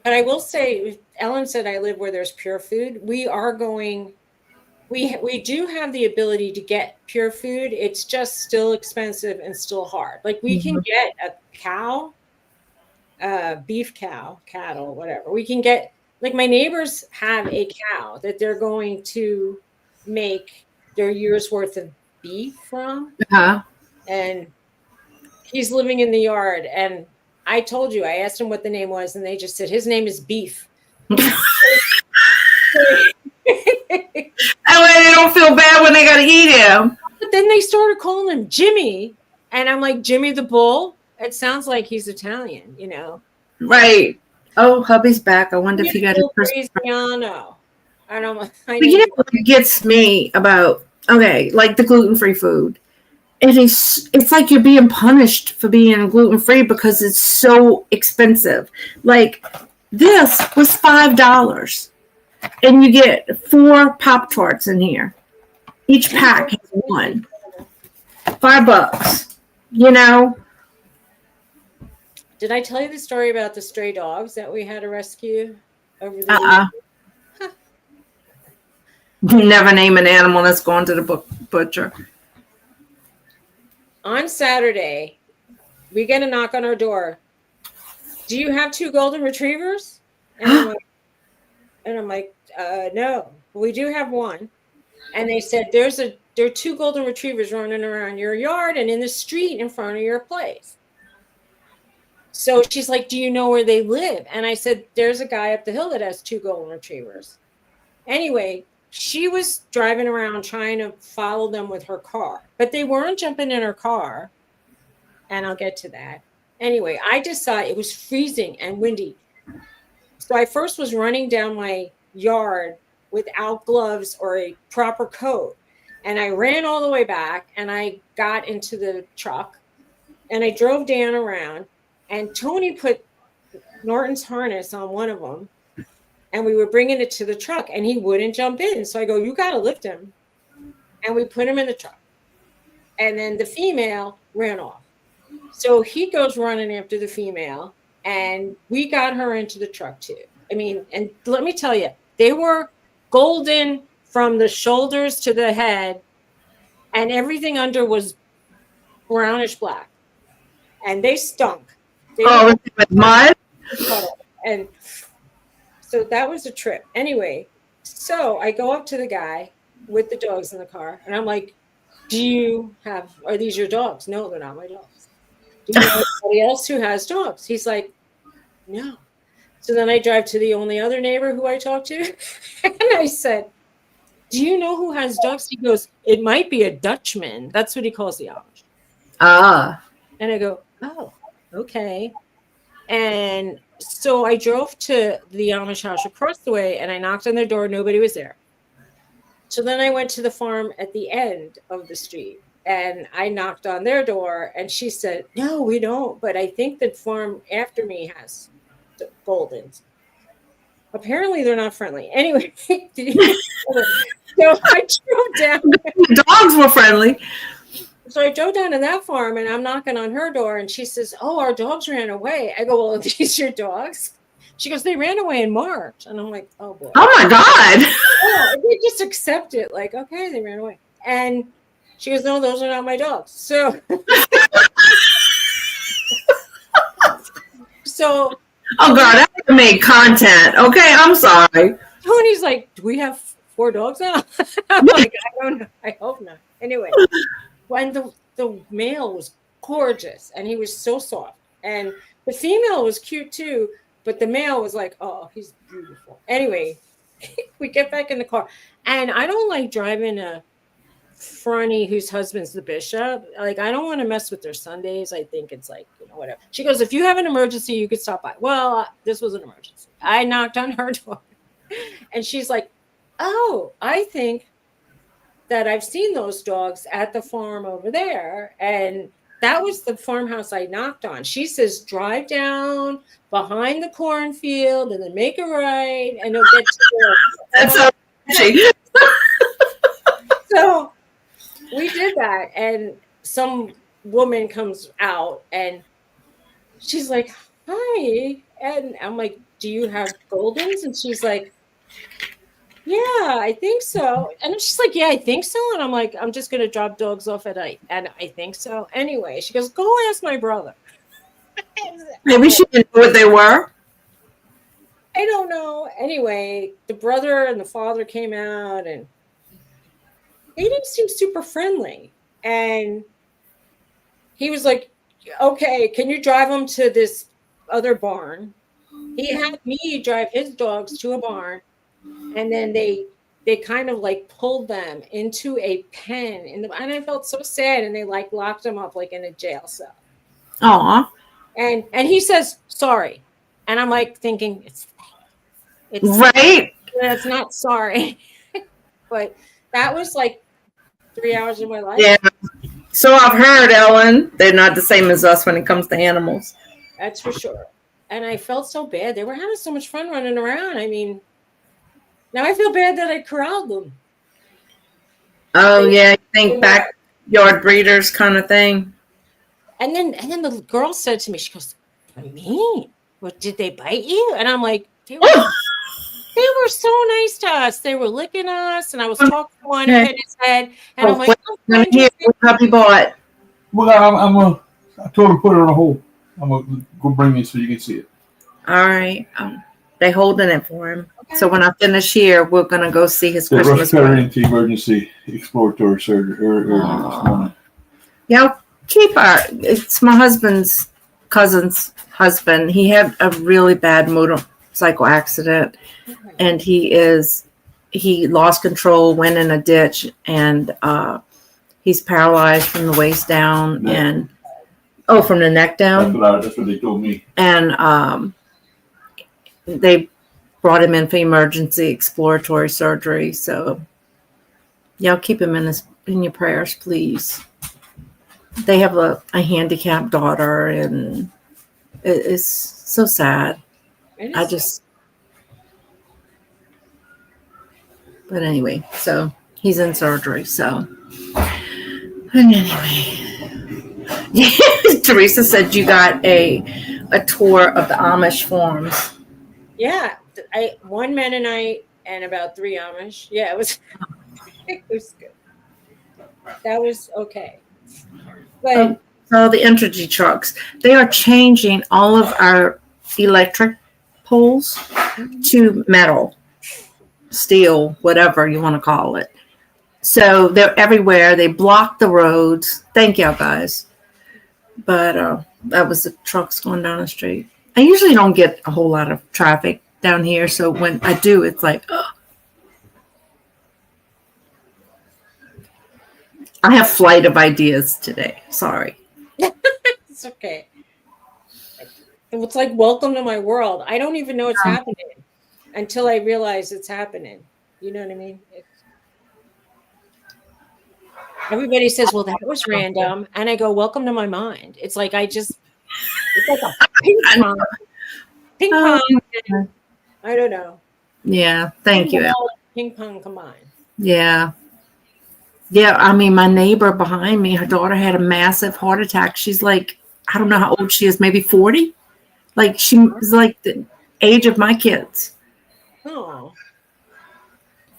But I will say, Ellen said I live where there's pure food. We are going. We do have the ability to get pure food. It's just still expensive and still hard. Like we can get a cow, beef cow, cattle, whatever. We can get, like, my neighbors have a cow that they're going to make their year's worth of beef from. Uh-huh. And he's living in the yard. And I told you, I asked him what the name was, and they just said his name is Beef. That way they don't feel bad when they got to eat him. But then they started calling him Jimmy. And I'm like, Jimmy the Bull? It sounds like he's Italian, you know? Right. Oh, hubby's back. I wonder if he got his Cristiano. I don't know. But you know what gets me about, okay, like the gluten-free food. It's like you're being punished for being gluten-free because it's so expensive. Like, this was $5. And you get 4 Pop-Tarts in here. Each pack has one. $5, you know? Did I tell you the story about the stray dogs that we had to rescue over the years? Never name an animal that's going to the butcher. On Saturday, we get a knock on our door. Do you have 2 golden retrievers? And I'm like, no, we do have one. And they said, there are 2 golden retrievers running around your yard and in the street in front of your place. So she's like, do you know where they live? And I said, there's a guy up the hill that has 2 golden retrievers. Anyway, she was driving around trying to follow them with her car, but they weren't jumping in her car. And I'll get to that. Anyway, I just saw it was freezing and windy. So I first was running down my yard without gloves or a proper coat. And I ran all the way back and I got into the truck and I drove Dan around, and Tony put Norton's harness on one of them and we were bringing it to the truck and he wouldn't jump in. So I go, you got to lift him. And we put him in the truck. And then the female ran off. So he goes running after the female and we got her into the truck too. I mean, and let me tell you, they were golden from the shoulders to the head, and everything under was brownish black, and they stunk. With mud? And so that was a trip. Anyway, so I go up to the guy with the dogs in the car, and I'm like, are these your dogs? No, they're not my dogs. Do you know anybody else who has dogs? He's like, no. So then I drive to the only other neighbor who I talked to. And I said, do you know who has dogs? He goes, it might be a Dutchman. That's what he calls the Amish. Ah. And I go, oh, okay. And so I drove to the Amish house across the way and I knocked on their door. Nobody was there. So then I went to the farm at the end of the street and I knocked on their door and she said, no, we don't. But I think the farm after me has Goldens. Apparently they're not friendly. Anyway, so I drove down. The dogs were friendly. So I drove down to that farm and I'm knocking on her door and she says, oh, our dogs ran away. I go, well, are these your dogs? She goes, they ran away in March. And I'm like, oh boy. Oh my God. Yeah, they just accept it. Like, okay, they ran away. And she goes, no, those are not my dogs. So oh God, I have made content. Okay, I'm sorry. Tony's like, do we have 4 dogs now? I'm like, I don't know. I hope not. Anyway, when the male was gorgeous and he was so soft. And the female was cute too, but the male was like, oh, he's beautiful. Anyway, we get back in the car. And I don't like driving a fronty whose husband's the bishop. Like, I don't want to mess with their Sundays. I think it's like, whatever. She goes, if you have an emergency, you could stop by. Well, this was an emergency. I knocked on her door and she's like, oh, I think that I've seen those dogs at the farm over there. And that was the farmhouse I knocked on. She says, drive down behind the cornfield and then make a right and it'll get to the. That's so. So we did that, and some woman comes out and she's like, "Hi," and I'm like, "Do you have Goldens?" And she's like, "Yeah, I think so." And she's like, "Yeah, I think so." And I'm like, "I'm just gonna drop dogs off at I think so." Anyway, she goes, "Go ask my brother." Maybe she didn't know what they were. I don't know. Anyway, the brother and the father came out, and they didn't seem super friendly. And he was like, "Okay, can you drive them to this other barn?" He had me drive his dogs to a barn, and then they kind of like pulled them into a pen and I felt so sad, and they like locked them up like in a jail cell. Aw. And he says sorry, and I'm like thinking it's Right? it's not sorry. But that was like 3 hours of my life. Yeah. So I've heard, Ellen, they're not the same as us when it comes to animals. That's for sure. And I felt so bad. They were having so much fun running around. I mean, now I feel bad that I corralled them. Oh, yeah. You think backyard breeders kind of thing? And then the girl said to me, she goes, "What mean? What, did they bite you?" And I'm like, they were so nice to us. They were licking us, and I was talking to one in his head, and I'm like, "I'm here. What puppy bought?" Well, I told him to put it on a hold. I'm gonna go bring it so you can see it. All right. They holding it for him. Okay. So when I finish here, we're gonna go see his Christmas. They rushed her into emergency exploratory surgery early this morning. Yeah, it's my husband's cousin's husband. He had a really bad motorcycle accident, and he lost control, went in a ditch, and he's paralyzed from the waist down and from the neck down. That's what they told me. And they brought him in for emergency exploratory surgery. So y'all keep him in your prayers, please. They have a handicapped daughter, and it's so sad. But anyway, so he's in surgery. So, and anyway, Teresa said you got a tour of the Amish farms. Yeah, one Mennonite and about 3 Amish. Yeah, it was good. That was okay. But so the energy trucks, they are changing all of our electric poles to metal, steel, whatever you want to call it. So they're everywhere. They block the roads. Thank y'all guys. But that was the trucks going down the street. I usually don't get a whole lot of traffic down here. So when I do, it's like, I have flight of ideas today. Sorry. It's okay. It's like welcome to my world. I don't even know it's happening until I realize it's happening. You know what I mean? Everybody says, "Well, that was random," and I go, "Welcome to my mind." It's like it's like a ping pong. I don't know. Yeah, thank you. Ping pong combined. Yeah. Yeah, I mean, my neighbor behind me, her daughter had a massive heart attack. She's like, I don't know how old she is, maybe 40. Like, she was like the age of my kids. Oh.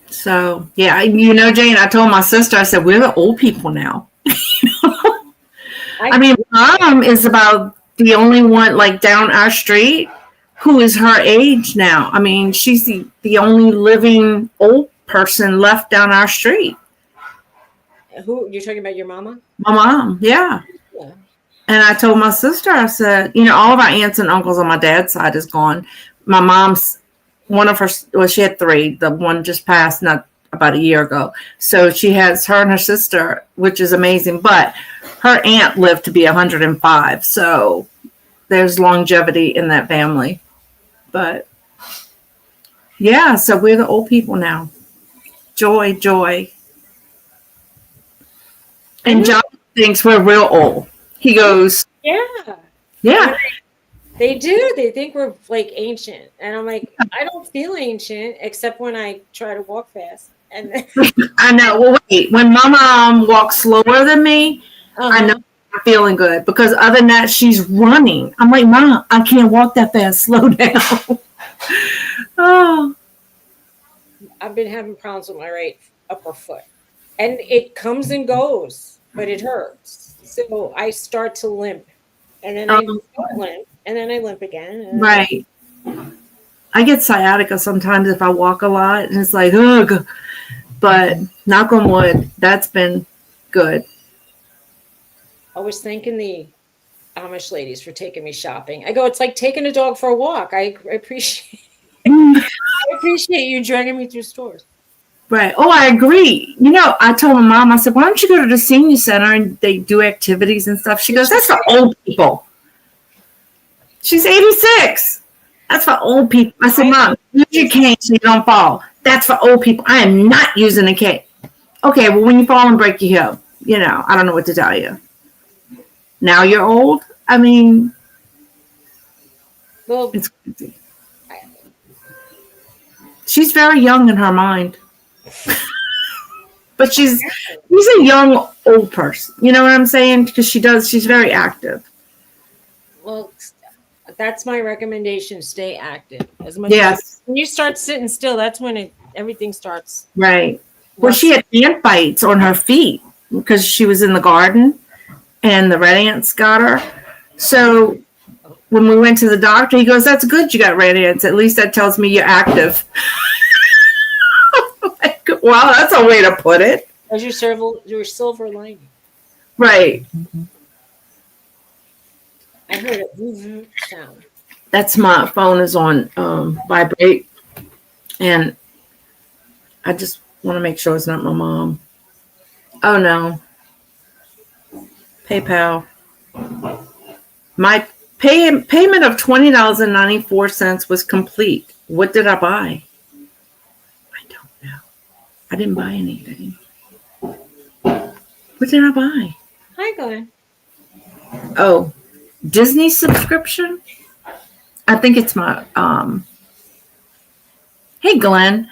So, yeah, Jane, I told my sister, I said, we're the old people now. I mean, Mom is about the only one, like, down our street who is her age now. I mean, she's the only living old person left down our street. Who, you're talking about your mama? My mom, yeah. And I told my sister, I said, all of our aunts and uncles on my dad's side is gone. My mom's, one of her, well, she had 3. The one just passed not about a year ago. So she has her and her sister, which is amazing. But her aunt lived to be 105. So there's longevity in that family. But yeah, so we're the old people now. Joy. And John thinks we're real old. He goes, yeah. They do. They think we're like ancient. And I'm like, I don't feel ancient except when I try to walk fast. And then, I know. Well, wait. When my mom walks slower than me, I know uh-huh. I'm feeling good because other than that, she's running. I'm like, Mom, I can't walk that fast. Slow down. Oh, I've been having problems with my right upper foot, and it comes and goes, but it hurts. So I start to limp, and then I um, don't limp, and then I limp again. And then right. I get sciatica sometimes if I walk a lot, and it's like, ugh. But knock on wood, that's been good. I was thanking the Amish ladies for taking me shopping. I go, it's like taking a dog for a walk. I appreciate I appreciate you dragging me through stores. Right. Oh, I agree. You know, I told my mom, I said, why don't you go to the senior center and they do activities and stuff? She goes, that's for old people. She's 86. That's for old people. I said, Mom, use your cane so you don't fall. That's for old people. I am not using a cane. Okay, well, when you fall and break your hip, you know, I don't know what to tell you. Now you're old? I mean, Well, it's crazy. She's very young in her mind. But she's a young old person. You know what I'm saying? Because she's very active. well, that's my recommendation. Stay active as much Yes. as when you start sitting still. That's when everything starts. Right. Well, she had ant bites on her feet because she was in the garden and the red ants got her. So when we went to the doctor, he goes, that's good you got red ants. At least that tells me you're active. Like, wow, that's a way to put it. As your silver lining. Right. I heard a woo sound. That's my phone is on vibrate. And I just want to make sure it's not my mom. Oh, no. PayPal. My payment of $20.94 was complete. What did I buy? I don't know. I didn't buy anything. What did I buy? Hi, Glenn. Oh, Disney subscription? I think it's my hey Glenn.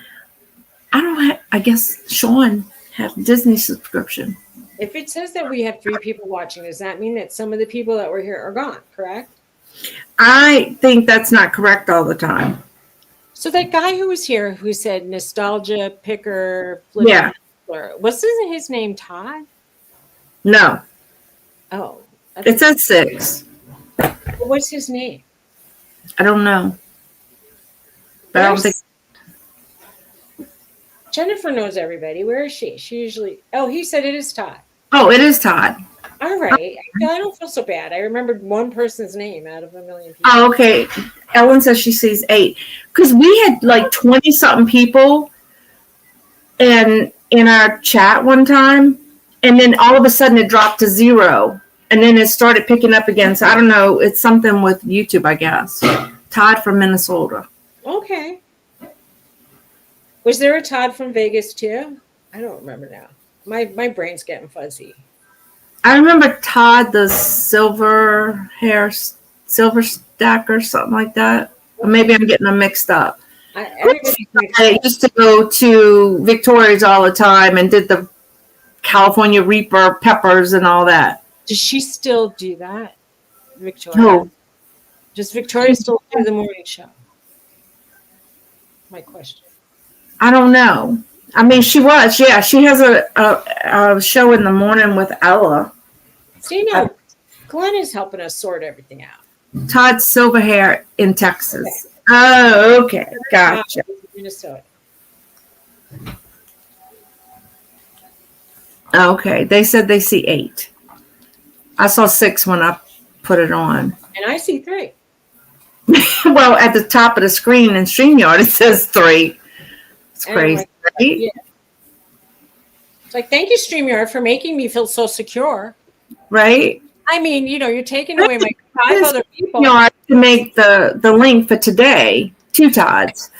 I guess Sean has Disney subscription. If it says that we have 3 people watching, does that mean that some of the people that were here are gone, correct? I think that's not correct all the time. So that guy who was here who said nostalgia picker, Yeah. Wasn't his name Todd? No. Oh. It says 6. What's his name? I don't know. But I don't think Jennifer knows everybody. Where is she? She usually. Oh, he said it is Todd. Oh, it is Todd. All right. I don't feel so bad. I remembered one person's name out of a million people. Oh, okay. Ellen says she sees 8. Because we had like 20-something people in our chat one time. And then all of a sudden it dropped to 0. And then it started picking up again. So I don't know. It's something with YouTube, I guess. Todd from Minnesota. Okay. Was there a Todd from Vegas too? I don't remember now. My brain's getting fuzzy. I remember Todd, the silver stack or something like that. Or maybe I'm getting them mixed up. I used to go to Victoria's all the time and did the California Reaper peppers and all that. Does she still do that, Victoria? No. Does Victoria still do the morning show? My question. I don't know. I mean, she was. Yeah, she has a show in the morning with Ella. See, no, Glenn is helping us sort everything out. Todd Silverhair in Texas. Okay. Oh, okay. Gotcha. Minnesota. Okay. They said they see 8. I saw 6 when I put it on. And I see 3. Well, at the top of the screen in StreamYard, it says 3. It's crazy, right? Yeah. It's like, thank you, StreamYard, for making me feel so secure. Right? I mean, you're taking away my 5 other people. StreamYard to make the link for today, 2 Todds.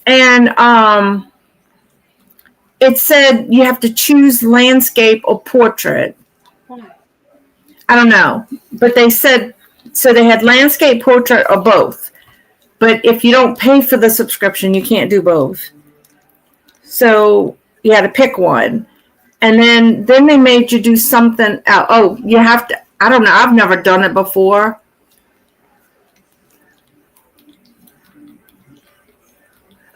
And it said you have to choose landscape or portrait. Why? I don't know. But they said, so they had landscape, portrait, or both. But if you don't pay for the subscription, you can't do both. So You had to pick one. And then they made you do something else. Oh, you have to, I don't know. I've never done it before.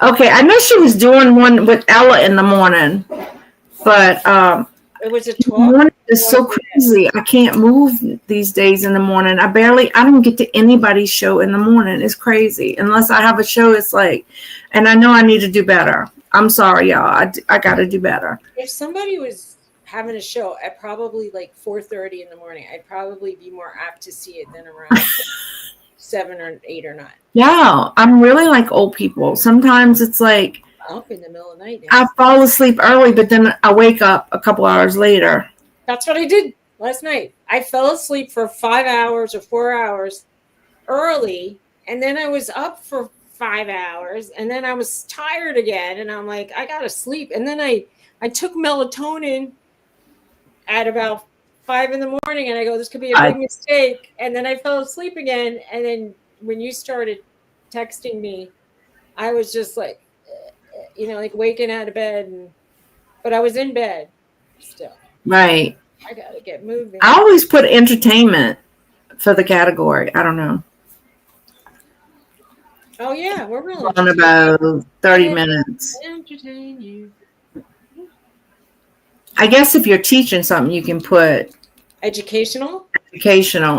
Okay, I know she was doing one with Ella in the morning, but It was a the 12. morning is so crazy. I can't move these days in the morning. I don't get to anybody's show in the morning. It's crazy. Unless I have a show, it's like, and I know I need to do better. I'm sorry, y'all. I got to do better. If somebody was having a show at probably like 4:30 in the morning, I'd probably be more apt to see it than around 7 or 8 or 9. Yeah, I'm really like old people. Sometimes it's like Up in the middle of the night now. I fall asleep early, but then I wake up a couple hours later. That's what I did last night. I fell asleep for 5 hours or 4 hours early, and then I was up for 5 hours, and then I was tired again, and I'm like, I gotta sleep. And then I took melatonin at about 5 in the morning, and I go, this could be a big mistake. And then I fell asleep again. And then when you started texting me, I was just like, like waking out of bed, but I was in bed still. Right. I gotta get moving. I always put entertainment for the category. I don't know. Oh yeah, we're really on about 30 minutes. Entertain you. I guess if you're teaching something, you can put educational.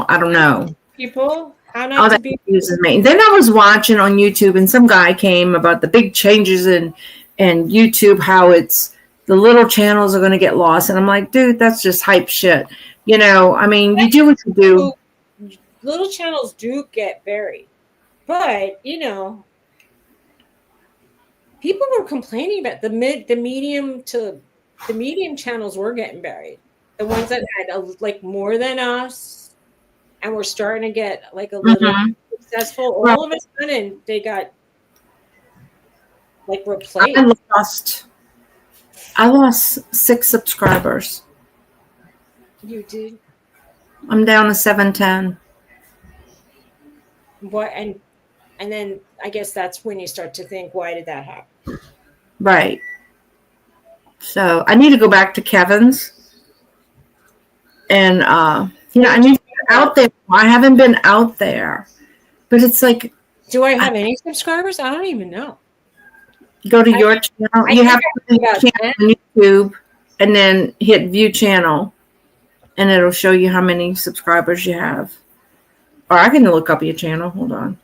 I don't know. People, how not to be. Confuses me. Then I was watching on YouTube, and some guy came about the big changes in YouTube, how it's the little channels are going to get lost, and I'm like, dude, that's just hype shit. I mean, you do what you do. Little channels do get buried, but people were complaining about the medium channels were getting buried. The ones that had more than us, and we're starting to get like a little successful. All of a sudden, they got replaced. I lost 6 subscribers. You did? I'm down to 710. What and then I guess that's when you start to think, why did that happen? Right. So I need to go back to Kevin's, and I need to get out there. I haven't been out there, but it's like, do I have any subscribers? I don't even know. Go to your channel. You have to go to channel on YouTube and then hit view channel, and it'll show you how many subscribers you have. Or I can look up your channel. Hold on.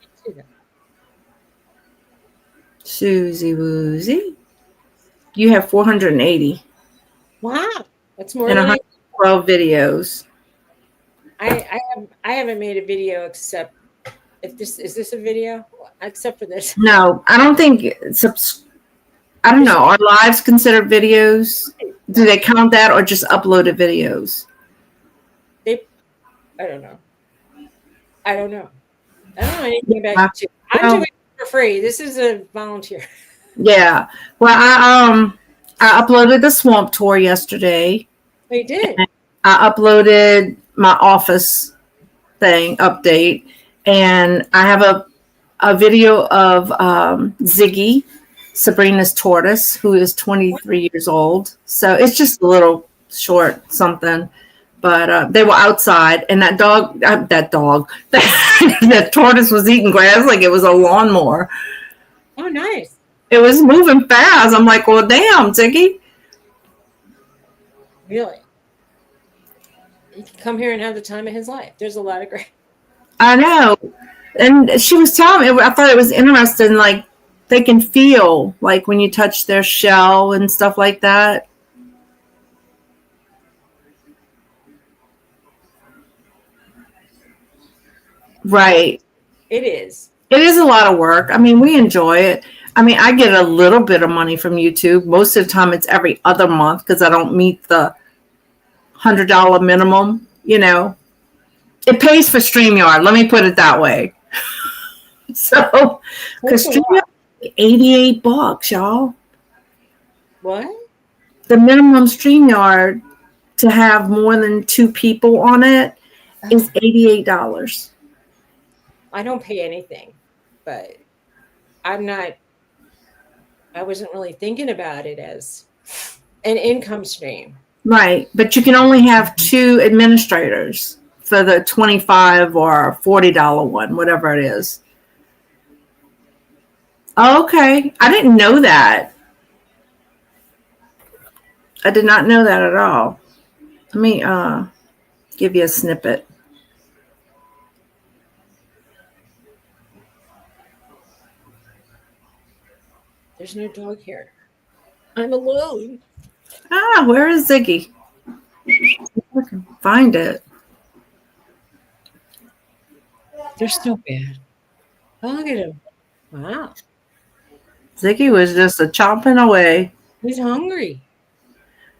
Suzy Woozy. You have 480. Wow, that's more and than 112 videos. I haven't made a video except if this is this a video except for this. No, I don't think I don't know. Are lives considered videos? Do they count that or just uploaded videos? I don't know. I don't know anything about YouTube. I'm doing it for free. This is a volunteer. Yeah. Well, I uploaded the swamp tour yesterday. Oh, you did? I uploaded my office thing update, and I have a video of Ziggy, Sabrina's tortoise, who is 23 years old. So it's just a little short something. But they were outside, and that tortoise was eating grass like it was a lawnmower. Oh, nice. It was moving fast. I'm like, well, damn, Ziggy. Really? He can come here and have the time of his life. There's a lot of great. I know. And she was telling me, I thought it was interesting, like, they can feel, like, when you touch their shell and stuff like that. Right. It is. It is a lot of work. I mean, we enjoy it. I mean, I get a little bit of money from YouTube. Most of the time it's every other month because I don't meet the $100 minimum, It pays for StreamYard. Let me put it that way. So, because StreamYard is $88, y'all. What? The minimum StreamYard to have more than 2 people on it is $88. I don't pay anything, but I wasn't really thinking about it as an income stream. Right. But you can only have 2 administrators for the $25 or $40 one, whatever it is. Okay. I didn't know that. I did not know that at all. Let me give you a snippet. There's no dog here. I'm alone. Where is Ziggy? I can find it. They're so bad. Oh, look at him. Wow. Ziggy was just a chomping away. He's hungry.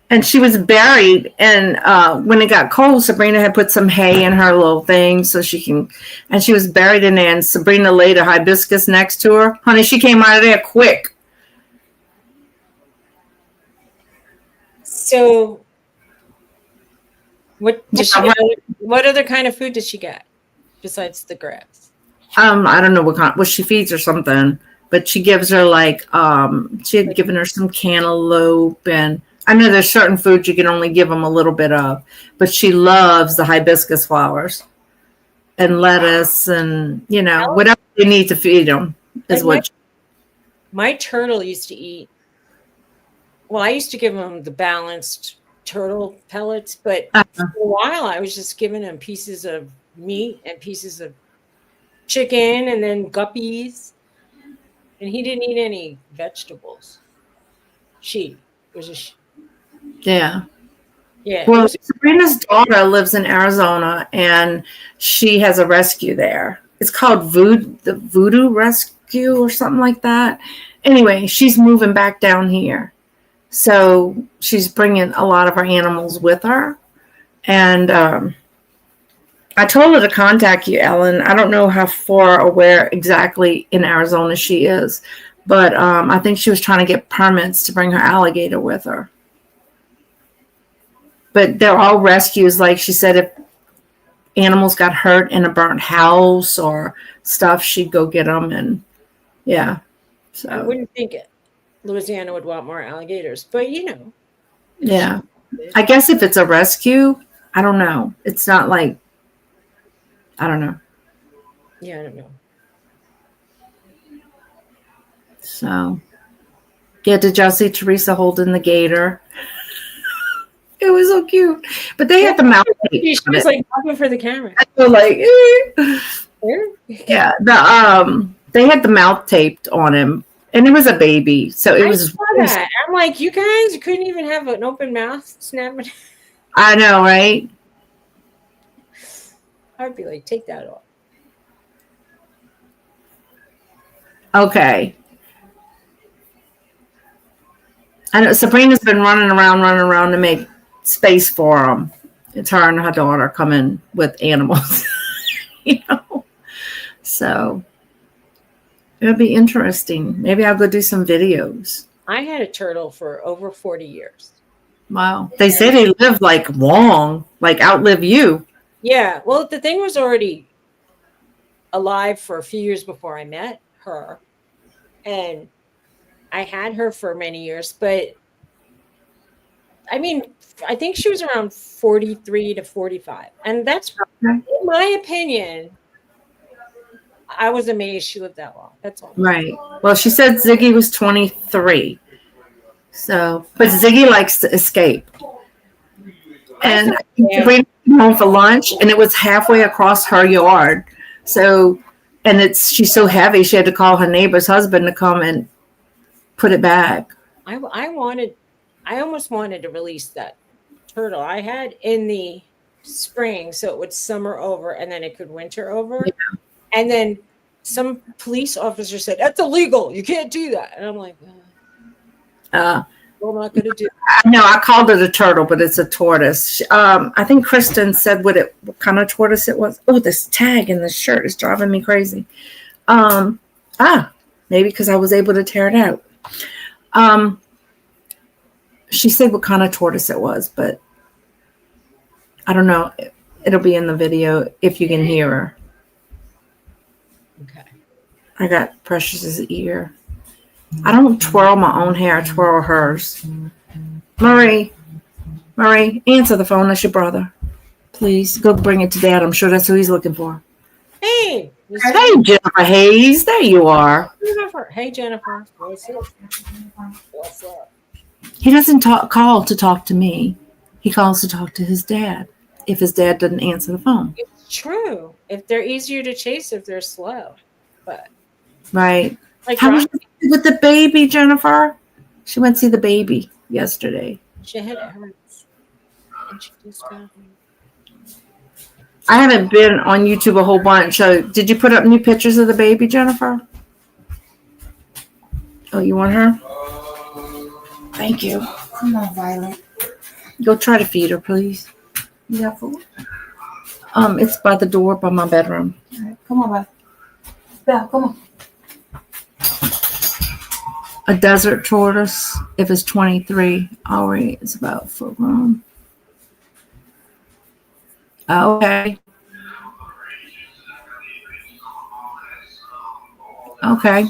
And she was buried. And when it got cold, Sabrina had put some hay in her little thing so she can. And she was buried in there. And Sabrina laid a hibiscus next to her. Honey, she came out of there quick. So, what other kind of food did she get besides the grass? I don't know what she feeds or something, but she gives her she had given her some cantaloupe, and I know there's certain foods you can only give them a little bit of, but she loves the hibiscus flowers and lettuce and whatever you need to feed them is what. My turtle used to eat. Well, I used to give him the balanced turtle pellets, but for a while I was just giving him pieces of meat and pieces of chicken and then guppies. And he didn't eat any vegetables. Sheep. It was just Yeah. Yeah. Well, Sabrina's daughter lives in Arizona, and she has a rescue there. It's called the Voodoo Rescue or something like that. Anyway, she's moving back down here. So she's bringing a lot of her animals with her. And I told her to contact you, Ellen. I don't know how far or where exactly in Arizona she is, but I think she was trying to get permits to bring her alligator with her. But they're all rescues. Like she said, if animals got hurt in a burnt house or stuff, she'd go get them. And yeah. So I wouldn't think Louisiana would want more alligators, but yeah. I guess if it's a rescue, I don't know. It's not like, I don't know. Yeah, I don't know. So, yeah, did y'all see Teresa holding the gator? It was so cute. But they had the mouth tape. She was like talking for the camera. So like, yeah, they had the mouth taped on him, and it was a baby, so it was. That. I'm like, you guys couldn't even have an open mouth snapping. I know, right? I'd be like, take that off. Okay. I know Sabrina's been running around to make space for them. It's her and her daughter coming with animals, So it'll be interesting. Maybe I'll go do some videos. I had a turtle for over 40 years. Wow. They say they live like long, like outlive you. Yeah. Well, the thing was already alive for a few years before I met her. And I had her for many years, but I mean, I think she was around 43 to 45. And that's, in my opinion, I was amazed she lived that long. That's all. Right. Well, she said Ziggy was 23. So, but Ziggy likes to escape. And we came home for lunch, and it was halfway across her yard. So, and she's so heavy, she had to call her neighbor's husband to come and put it back. I almost wanted to release that turtle I had in the spring, so it would summer over and then it could winter over. Yeah. And then some police officer said, "That's illegal. You can't do that." And I'm like, well, I'm not going to do that. No, I called it a turtle, but it's a tortoise. I think Kristen said what kind of tortoise it was. Oh, this tag in the shirt is driving me crazy. Maybe because I was able to tear it out. She said what kind of tortoise it was, but I don't know. It'll be in the video if you can hear her. Okay. I got Precious's ear. I don't twirl my own hair. I twirl hers. Marie, answer the phone. That's your brother. Please go bring it to Dad. I'm sure that's who he's looking for. Hey, Hey, Jennifer Hayes. There you are. Jennifer. Hey, Jennifer. What's up? What's up? He doesn't call to talk to me. He calls to talk to his dad if his dad doesn't answer the phone. It's true. If they're easier to chase if they're slow. But right. Like How was you with the baby, Jennifer? She went to see the baby yesterday. She had hurts. And she just got home. I haven't been on YouTube a whole bunch. So did you put up new pictures of the baby, Jennifer? Oh, you want her? Thank you. Come on, Violet. Go try to feed her, please. You got food? It's by the door by my bedroom. All right, come on, Belle. Belle, come on. A desert tortoise, if it's 23, I'll rate it's about full grown. Okay. Okay.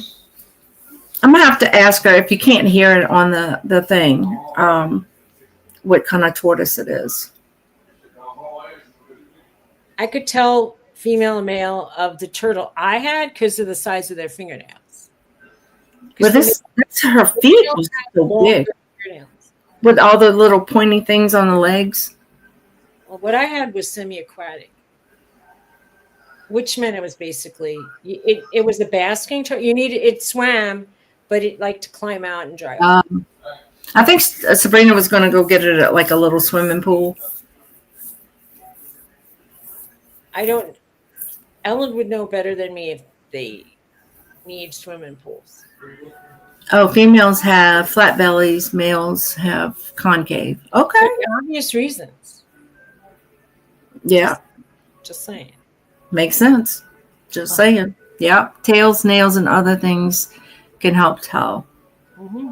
I'm gonna have to ask her if you can't hear it on the thing, what kind of tortoise it is. I could tell female and male of the turtle I had because of the size of their fingernails. But that's her feet was so big. With all the little pointy things on the legs. Well, what I had was semi-aquatic, which meant it was basically it was a basking turtle. It swam, but it liked to climb out and dry. I think Sabrina was going to go get it at like a little swimming pool. Ellen would know better than me if they need swimming pools. Oh, females have flat bellies, males have concave. Okay. For obvious reasons. Yeah. Just saying. Makes sense. Just saying. Yeah. Tails, nails, and other things can help tell. Mm-hmm.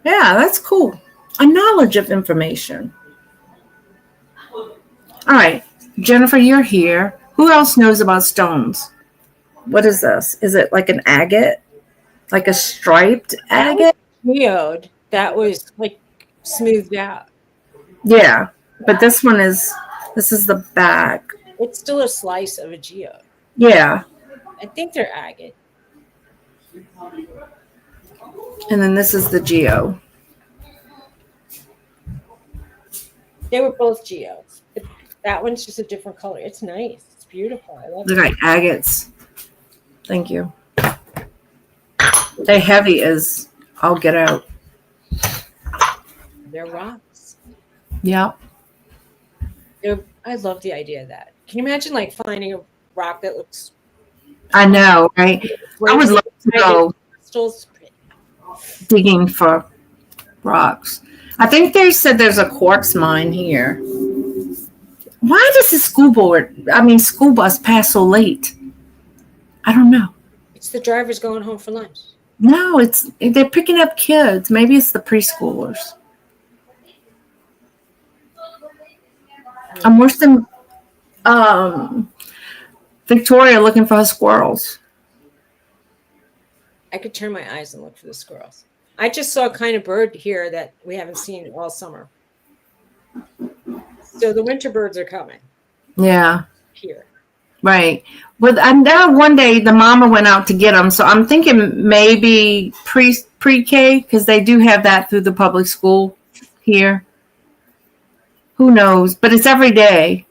Yeah, that's cool. A knowledge of information. All right. Jennifer, you're here. Who else knows about stones? What is this? Is it like an agate? Like a striped agate? Geode that was like smoothed out. Yeah. But this is the back. It's still a slice of a geode. Yeah. I think they're agate. And then this is the geo. They were both geodes. That one's just a different color. It's nice. It's beautiful. I love it. They're like agates. Thank you. They're heavy as I'll get out. They're rocks. Yeah. I love the idea of that. Can you imagine like finding a rock that looks... I know, right? I would love to go digging for rocks. I think they said there's a quartz mine here. Why does the school bus pass so late? I don't know. It's the drivers going home for lunch. No, they're picking up kids. Maybe it's the preschoolers. I'm worse than Victoria looking for her squirrels. I could turn my eyes and look for the squirrels. I just saw a kind of bird here that we haven't seen all summer. So the winter birds are coming. Yeah. Here. Right. But now one day the mama went out to get them. So I'm thinking maybe pre-K because they do have that through the public school here. Who knows? But it's every day.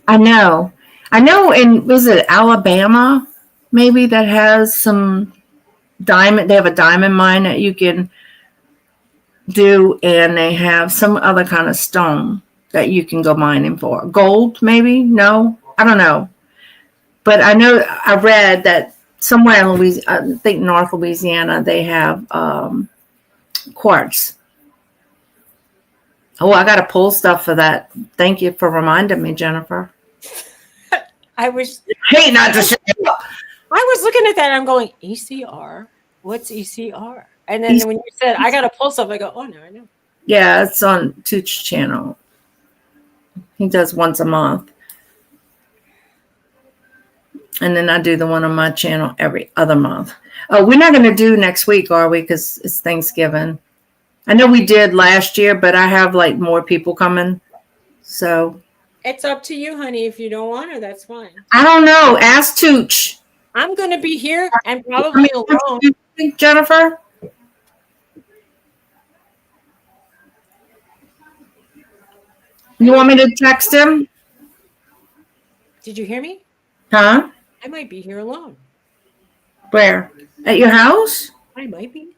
I know in, was it Alabama, maybe, that has some diamond, they have a diamond mine that you can do, and they have some other kind of stone that you can go mining for. Gold, maybe? No? I don't know. But I know I read that somewhere in Louisiana, I think North Louisiana, they have quartz. Oh, I got to pull stuff for that. Thank you for reminding me, Jennifer. I was not to shut up. I was looking at that and I'm going, ECR? What's ECR? And then when you said, I got to pull stuff, I go, oh, no, I know. Yeah, it's on Tooch's channel. He does once a month. And then I do the one on my channel every other month. Oh, we're not going to do next week, are we? Because it's Thanksgiving. I know we did last year, but I have like more people coming. So It's up to you, honey. If you don't want her, that's fine. I don't know. Ask Tooch. I'm going to be here and probably alone. Jennifer? You want me to text him? Did you hear me? Huh? I might be here alone. Where? At your house? I might be.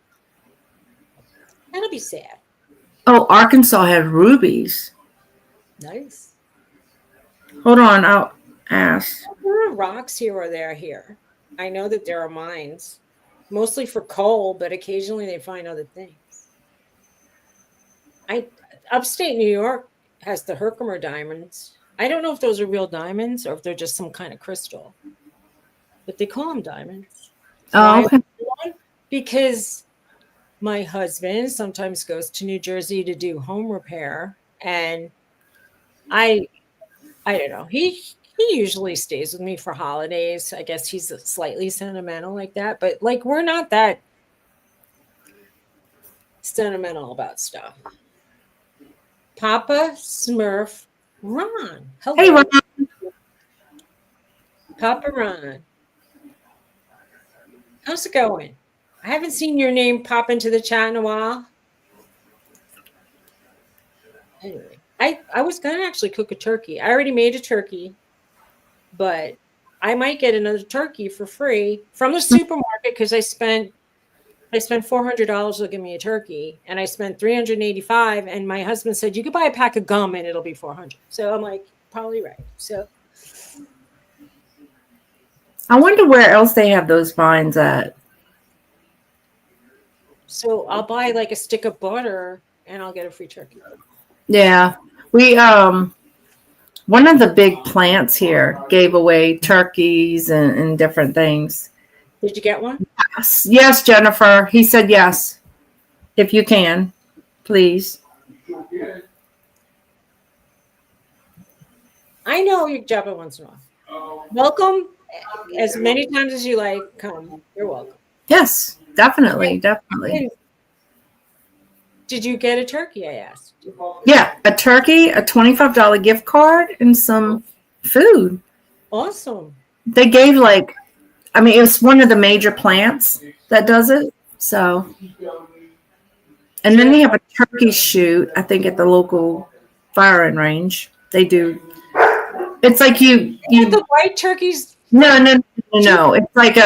That'll be sad. Oh, Arkansas had rubies. Nice. Hold on, I'll ask. There are rocks here or there here. I know that there are mines, mostly for coal, but occasionally they find other things. Upstate New York has the Herkimer diamonds. I don't know if those are real diamonds or if they're just some kind of crystal, but they call them diamonds. Oh, okay. Because my husband sometimes goes to New Jersey to do home repair, and I don't know. He usually stays with me for holidays. I guess he's slightly sentimental like that, but like we're not that sentimental about stuff. Papa Smurf Ron. Hello. Hey, Ron. Papa Ron. How's it going? I haven't seen your name pop into the chat in a while. Anyway, I was going to actually cook a turkey. I already made a turkey, but I might get another turkey for free from the supermarket because I spent $400 to give me a turkey, and I spent $385. And my husband said, you could buy a pack of gum and it'll be $400. So I'm like, probably right. So I wonder where else they have those vines at. So I'll buy like a stick of butter and I'll get a free turkey. Yeah. We one of the big plants here gave away turkeys and different things. Did you get one? Yes, Jennifer. He said yes. If you can, please. I know you jump it once in a while. Welcome as many times as you like. Come. You're welcome. Yes, definitely. Definitely. Did you get a turkey? I asked. Yeah, a turkey, a $25 gift card, and some food. Awesome. They gave it's one of the major plants that does it. So, and then they have a turkey shoot, I think, at the local firing range. They do. It's like you the white turkeys. No. It's like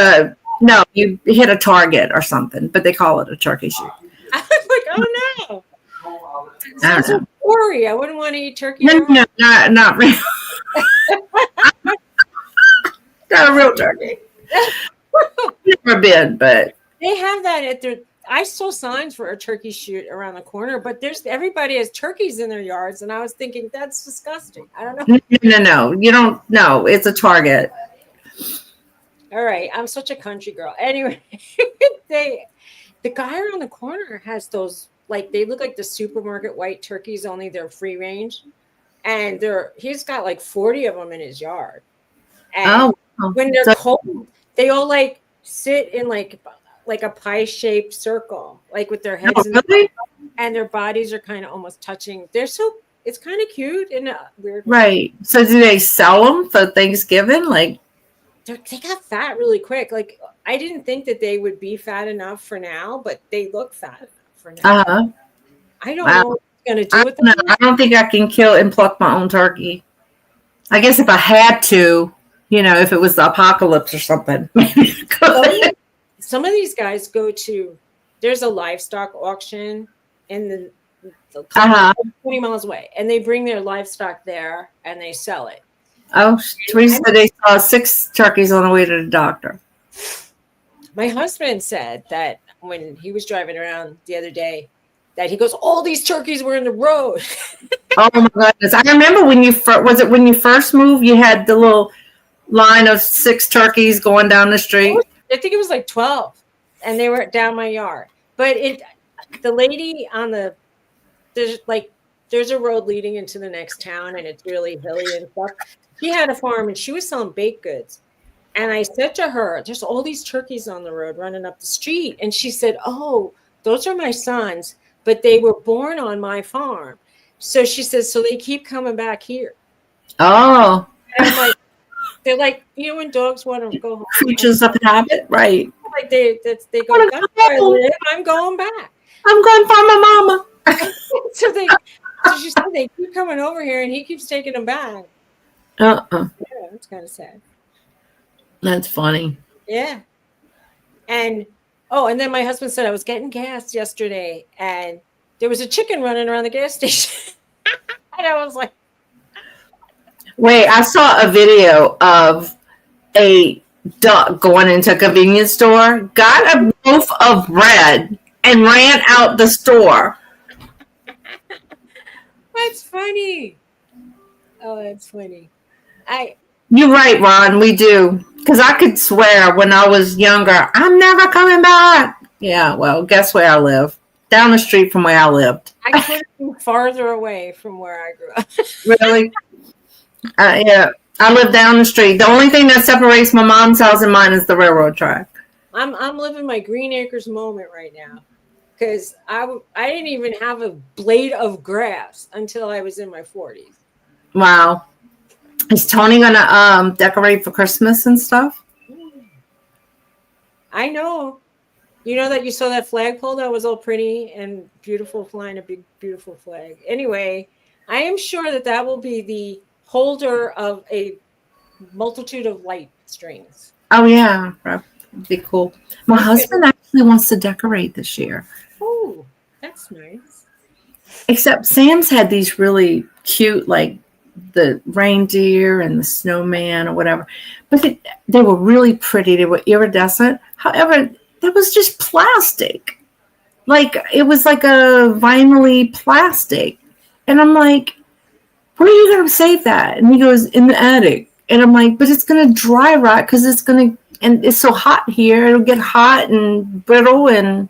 you hit a target or something, but they call it a turkey shoot. I was like, oh no. Sounds so gory. I wouldn't want to eat turkey. No, not real. Not a real turkey. Never been, but they have that at their. I saw signs for a turkey shoot around the corner, but everybody has turkeys in their yards, and I was thinking that's disgusting. I don't know. No, you don't know. It's a target. All right, I'm such a country girl. Anyway, the guy around the corner has those, like, they look like the supermarket white turkeys, only they're free range, and he's got like 40 of them in his yard. And when they're cold, they all like sit in like a pie-shaped circle, like with their heads and their bodies are kind of almost touching. It's kind of cute in a weird way. Right. So do they sell them for Thanksgiving? Like, they got fat really quick. Like, I didn't think that they would be fat enough for now, but they look fat enough for now. I don't know what I'm going to do with them. I don't think I can kill and pluck my own turkey. I guess if I had to, if it was the apocalypse or something. Some of these guys there's a livestock auction in the 20 miles away, and they bring their livestock there and they sell it. Oh, Teresa, they saw 6 turkeys on the way to the doctor. My husband said that when he was driving around the other day, that he goes, all these turkeys were in the road. Oh my goodness! I remember when you first moved, you had the little line of 6 turkeys going down the street. I think it was like 12, and they were down my yard. But the lady there's a road leading into the next town, and it's really hilly and stuff. She had a farm, and she was selling baked goods. And I said to her, there's all these turkeys on the road running up the street. And she said, oh, those are my sons, but they were born on my farm. So she says, so they keep coming back here. Oh. And I'm like, they're like, you know, when dogs want to go home. Creatures of habit, right. Like they go, that's where I live. I'm going back. I'm going to find my mama. So she said they keep coming over here and he keeps taking them back. Yeah, it's kind of sad. That's funny. Yeah. And then my husband said I was getting gas yesterday and there was a chicken running around the gas station. And I was like, wait, I saw a video of a duck going into a convenience store, got a loaf of bread, and ran out the store. That's funny. Oh, that's funny. You're right, Ron. We do. Because I could swear when I was younger, I'm never coming back. Yeah, well, guess where I live? Down the street from where I lived. I couldn't be farther away from where I grew up. Really? Yeah. I live down the street. The only thing that separates my mom's house and mine is the railroad track. I'm living my Green Acres moment right now. Because I didn't even have a blade of grass until I was in my 40s. Wow. Is Tony going to decorate for Christmas and stuff? I know. You know that you saw that flagpole that was all pretty and beautiful, flying a big, beautiful flag. Anyway, I am sure that will be the holder of a multitude of light strings. Oh, yeah. That'd be cool. My husband actually wants to decorate this year. Oh, that's nice. Except Sam's had these really cute, like the reindeer and the snowman or whatever. But they were really pretty. They were iridescent. However, that was just plastic. Like, it was like a vinyl-y plastic. And I'm like, where are you going to save that? And he goes, in the attic. And I'm like, but it's going to dry rot because and it's so hot here. It'll get hot and brittle and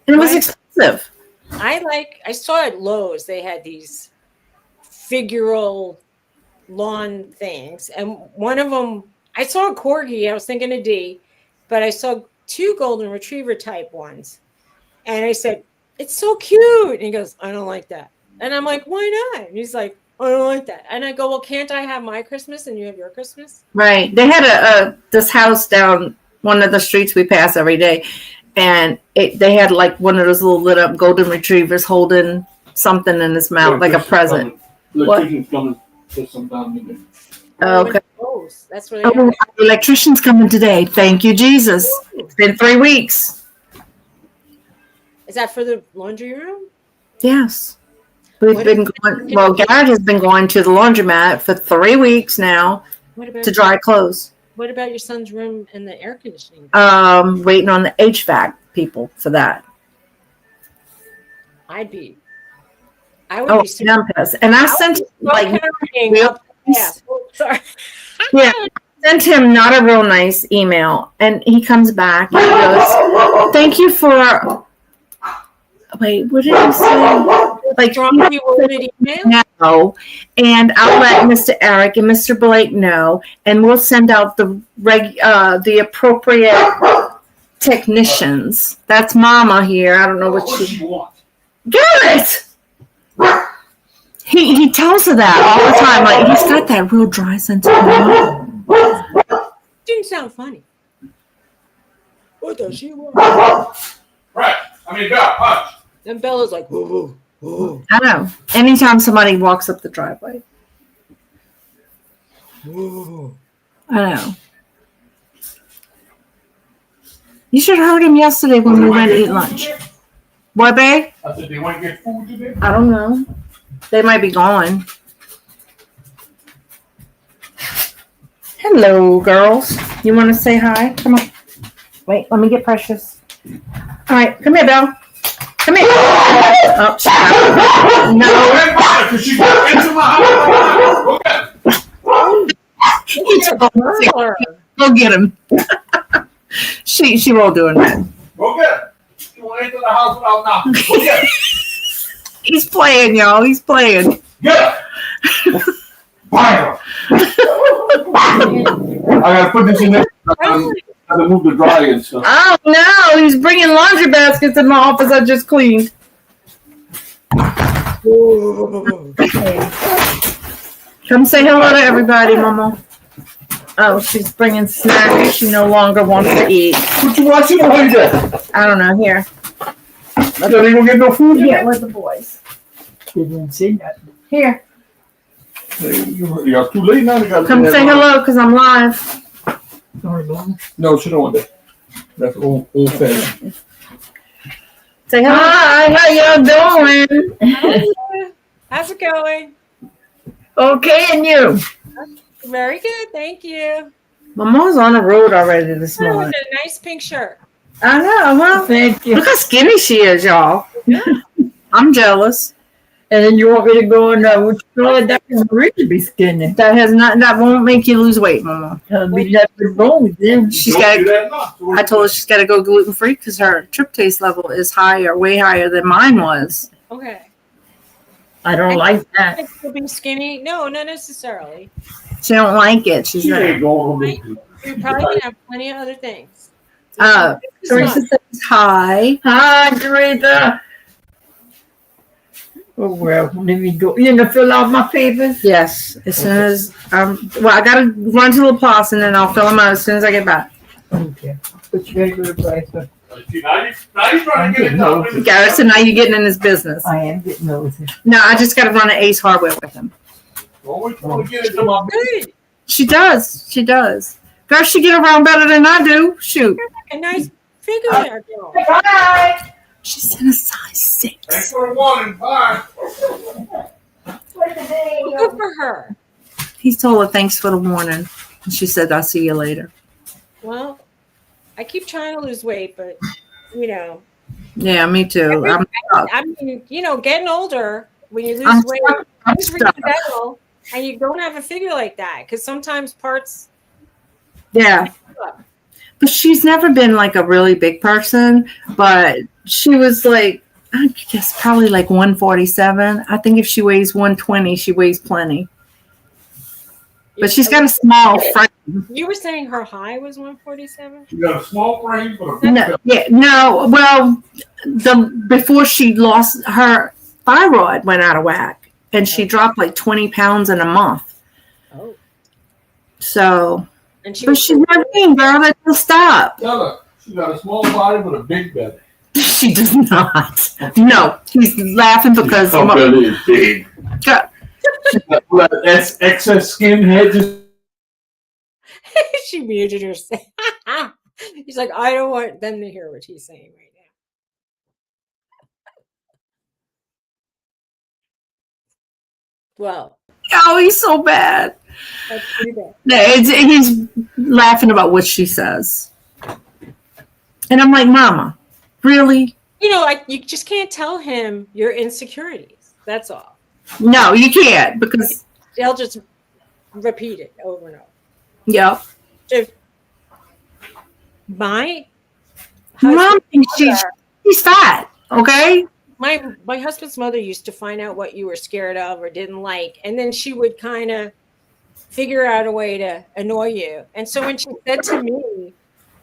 it was expensive. I saw at Lowe's, they had these figural lawn things. And one of them, I saw a corgi. I was thinking a D, but I saw 2 golden retriever type ones. And I said, it's so cute. And he goes, I don't like that. And I'm like, why not? And he's like, I don't like that. And I go, well, can't I have my Christmas and you have your Christmas? Right. They had this house down one of the streets we pass every day. And they had like one of those little lit up golden retrievers holding something in his mouth, like a present. Electrician's coming to some down in there. Okay. That's what the electrician's coming today. Thank you, Jesus. It's been 3 weeks. Is that for the laundry room? Yes. We've been going. Well, Garrett has been going to the laundromat for 3 weeks now to dry clothes. What about your son's room and the air conditioning? Waiting on the HVAC people for that. I would be. I'm pissed. And I sent sorry. Yeah, I sent him not a real nice email, and he comes back and he goes, "Thank you for." Wait, what did he say? Like, no, and I'll let Mr. Eric and Mr. Blake know, and we'll send out the appropriate technicians. That's Mama here. I don't know what she wants. Garrett! He tells her that all the time. Like, he's got that real dry sense of humor. Didn't sound funny. What does she want? Right. I mean, God, punch. And Bella's like, whoa, whoa. I know. Anytime somebody walks up the driveway. Whoa. I know. You should have heard him yesterday when we went to eat lunch. What, babe? I said, they want to get food today? I don't know. They might be gone. Hello, girls. You want to say hi? Come on. Wait, let me get Precious. All right, come here, Belle. Come here. Oh, no. She got into my house. Go get him. She won't do it, man. Go get him. She went into the house without knocking. Go get him. He's playing, y'all. He's playing. Get him. Fire. I gotta put this in there. I gotta move the dryer and stuff. Oh no! He's bringing laundry baskets in my office. I just cleaned. Come say hello to everybody, Mama. Oh, she's bringing snacks. She no longer wants to eat. What you watching like that? I don't know. Here. I don't even get no food Yeah, yet. with the boys. They didn't say nothing. Here. You're too late now. Come say hello because I'm live. Sorry, Mom. No, she don't want that. That's old fashioned. Say hello. Hi, how y'all doing? How's it going? Okay, and you? Very good, thank you. Mama's on the road already this Oh, with morning. a nice pink shirt. I know. Well, Thank you. look how skinny she is, y'all. I'm jealous. And then you want me to go and what you call it? That can really be skinny. That won't make you lose weight, Mama. There'll be nothing wrong with them. She's got. I told her she's got to go gluten free because her tryptase level is higher, way higher than mine was. Okay. I don't like that. To be skinny? No, not necessarily. She don't like it. She's She like, ain't going. You probably can have plenty of other things. Teresa says hi. Hi, Teresa. Oh, well, let me go. You know, fill out my papers. Yes, as soon as I gotta run to La Place and then I'll fill them out as soon as I get back. Okay. But you gotta go to Bryce. Now you trying to get it done. Garrett, so now you're getting in his business. I am getting nosy. No, I just gotta run to Ace Hardware with him. Always want to get into my Good. She does. She does. Girl, she get around better than I do. Shoot. A nice figure there, girl. Bye. She's in a size Thanks 6. for the warning. Bye. Good for her. He told her thanks for the warning. And she said, I'll see you later. Well, I keep trying to lose weight, but you know, Yeah, me too. I mean, you know, getting older when you lose I'm weight, stuck. I'm it's stuck. battle, and you don't have a figure like that because sometimes parts. Yeah. But she's never been like a really big person, but she was like, I guess probably like 147. I think if she weighs 120, she weighs plenty. But she's got a small frame. You were saying her high was 147. You got a small frame, but a big No, yeah, no. Well, before she lost her thyroid went out of whack, and she dropped like 20 pounds in a month. Oh, So, and she but she's not mean, girl. That will stop. Tell her she got a small body but a big belly. She does not. No, he's laughing because Her belly is big. God. That's excess skin head. Just she muted herself. He's like, I don't want them to hear what he's saying right now. Well, Oh, he's so bad. that's pretty bad. He's laughing about what she says. And I'm like, Mama, really? You know, like you just can't tell him your insecurities. That's all. No, you can't because, They'll just repeat it over and over. yeah. If my Mom, husband's she's fat, okay? my husband's mother used to find out what you were scared of or didn't like, and then she would kind of figure out a way to annoy you. And so when she said to me,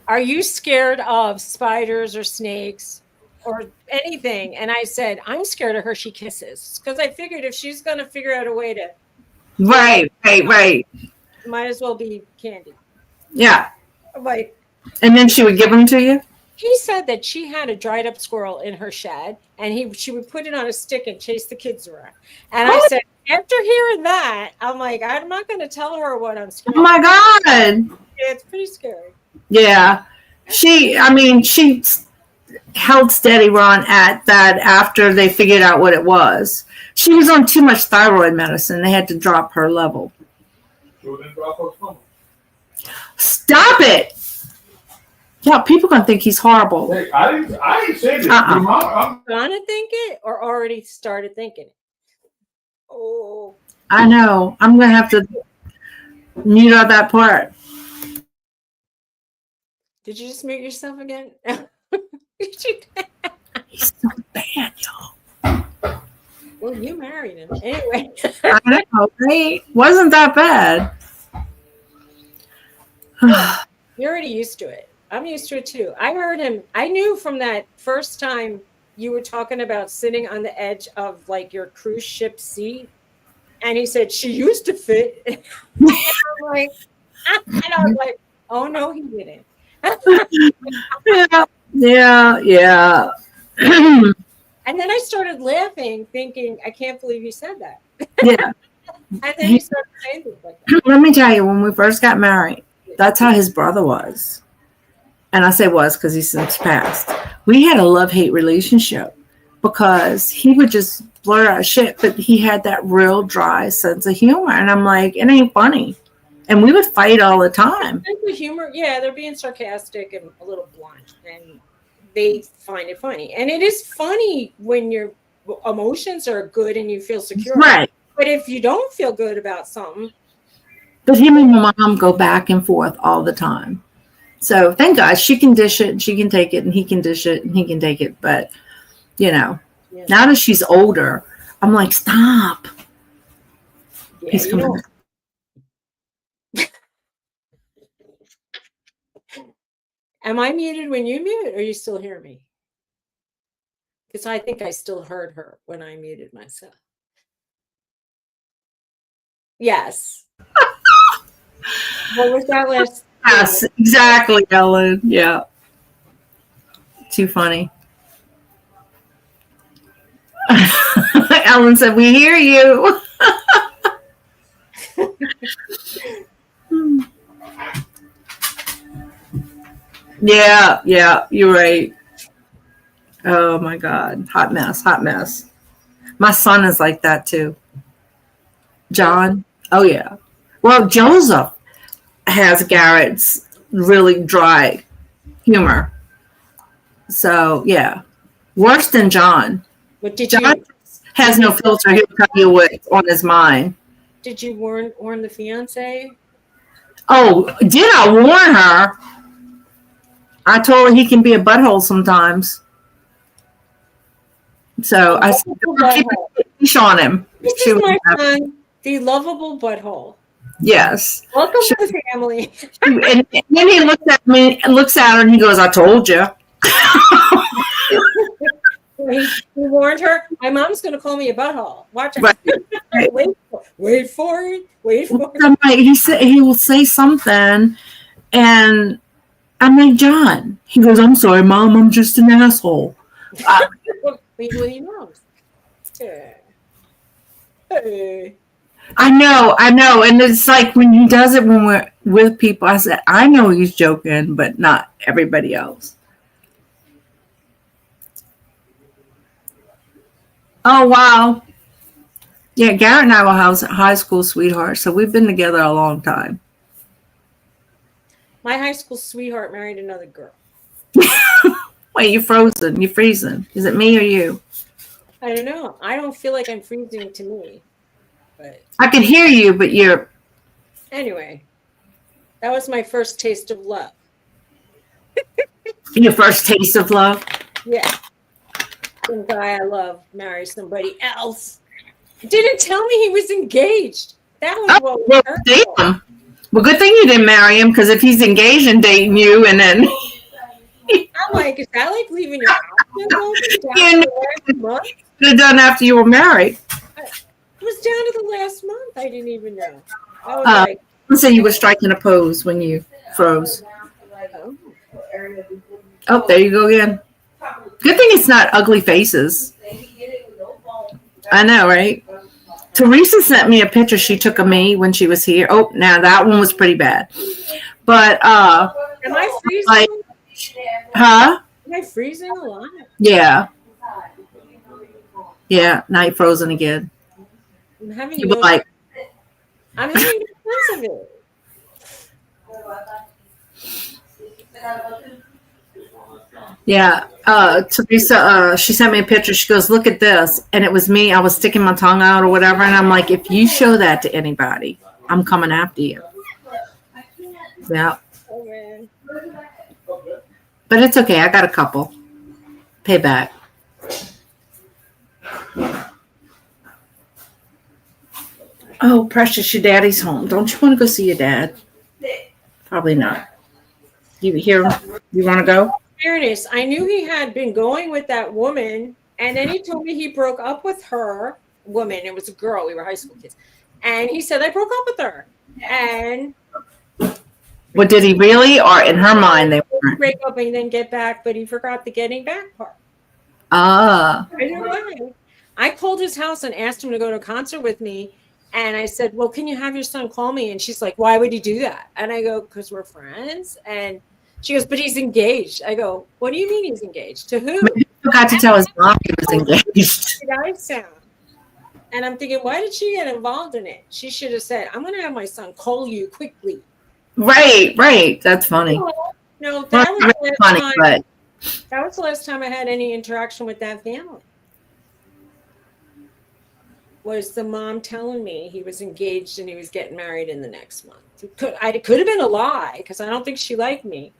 "Are you scared of spiders or snakes or anything?" and I said, "I'm scared of her she kisses," because I figured if she's going to figure out a way to, Right. might as well be candy. Yeah. I'm like, And then she would give them to you? he said that she had a dried up squirrel in her shed, and she would put it on a stick and chase the kids around. And I said, after hearing that, I'm like, I'm not going to tell her what I'm scared Oh my God. of. It's pretty scary. Yeah. She held steady, Ron, at that after they figured out what it was. She was on too much thyroid medicine. They had to drop her level. Stop it. Yeah, people gonna think he's horrible. Hey, I didn't say that. Uh-uh. Gonna think it or already started thinking it? Oh, I know. I'm gonna have to mute out that part. did you just mute yourself again? He's so bad, y'all. Well, you married him. Anyway. I know, right? Wasn't that bad. You're already used to it. I'm used to it too. I heard him. I knew from that first time you were talking about sitting on the edge of like your cruise ship seat, and he said she used to fit. And I'm like, and I was like, oh no, he didn't. Yeah. And then I started laughing, thinking, I can't believe you said that. Yeah. And then he started saying things like that. Let me tell you, when we first got married, that's how his brother was. And I say was because he's since passed. We had a love-hate relationship because he would just blur out shit, but he had that real dry sense of humor. And I'm like, it ain't funny. And we would fight all the time. The humor, yeah, they're being sarcastic and a little blunt, and they find it funny. And it is funny when your emotions are good and you feel secure. Right. But if you don't feel good about something. But him and my mom go back and forth all the time. So thank God she can dish it and she can take it, and he can dish it and he can take it. But, now that she's older, I'm like, stop. Yeah, He's coming back. Am I muted when you mute, or you still hear me? Because I think I still heard her when I muted myself. Yes. What was that last? Yes, exactly, Ellen. Yeah. Too funny. Ellen said, we hear you. Yeah, you're right. Oh my God. Hot mess. My son is like that too. John. Oh yeah. Well, Joseph has Garrett's really dry humor. So yeah. Worse than John. But John has no filter. He'll tell you what's on his mind. Did you warn the fiance? Oh, did I warn her? I told her he can be a butthole sometimes. So I said, don't keep a leash on him. This is my son, the lovable butthole. Yes. Welcome to the family. And then he looks at her and he goes, I told you. He warned her, my mom's going to call me a butthole. Watch it. Right. Wait for it. He will say something, and I'm like, John. He goes, I'm sorry, Mom. I'm just an asshole. Well, he knows. Yeah. Hey. I know. And it's like when he does it when we're with people, I said, I know he's joking, but not everybody else. Oh, wow. Yeah, Garrett and I were high school sweethearts, so we've been together a long time. My high school sweetheart married another girl. Wait, you're frozen. You're freezing. Is it me or you? I don't know. I don't feel like I'm freezing to me. But I can hear you, but you're... Anyway, that was my first taste of love. Your first taste of love? Yeah. Some guy I love marries somebody else. Didn't tell me he was engaged. That was what was hurtful. Damn. Well, good thing you didn't marry him, because if he's engaged and dating you, and then... I'm like, is that like leaving your house? Down to the last month? Could have done after you were married. It was down to the last month. I didn't even know. I was like... So you were striking a pose when you froze. Oh, there you go again. Good thing it's not ugly faces. I know, right? Teresa sent me a picture she took of me when she was here. Oh, now that one was pretty bad. But, am I freezing? Like, huh? Am I freezing a lot? Yeah. Yeah, now you're frozen again. I'm having You like... I'm having a sense of it. Yeah, Teresa, she sent me a picture. She goes, look at this. And it was me. I was sticking my tongue out or whatever. And I'm like, if you show that to anybody, I'm coming after you. Yeah. Oh, man. But it's okay. I got a couple. Payback. Oh, Precious, your daddy's home. Don't you want to go see your dad? Probably not. You hear him? You want to go? fairness, I knew he had been going with that woman, and then he told me he broke up with her woman. It was a girl. We were high school kids, and he said I broke up with her. And What did he really? Or in her mind, they weren't? break up and then get back, but he forgot the getting back part. Ah. I don't know. I called his house and asked him to go to a concert with me. And I said, well, can you have your son call me? And she's like, why would he do that? And I go, because we're friends. And she goes, but he's engaged. I go, what do you mean he's engaged? To who? Maybe he forgot to tell his mom he was engaged. Did I sound? And I'm thinking, why did she get involved in it? She should have said, I'm going to have my son call you quickly. Right. That's funny. No, that was, Really funny, but that was the last time I had any interaction with that family. Was the mom telling me he was engaged and he was getting married in the next month. It could have been a lie, because I don't think she liked me,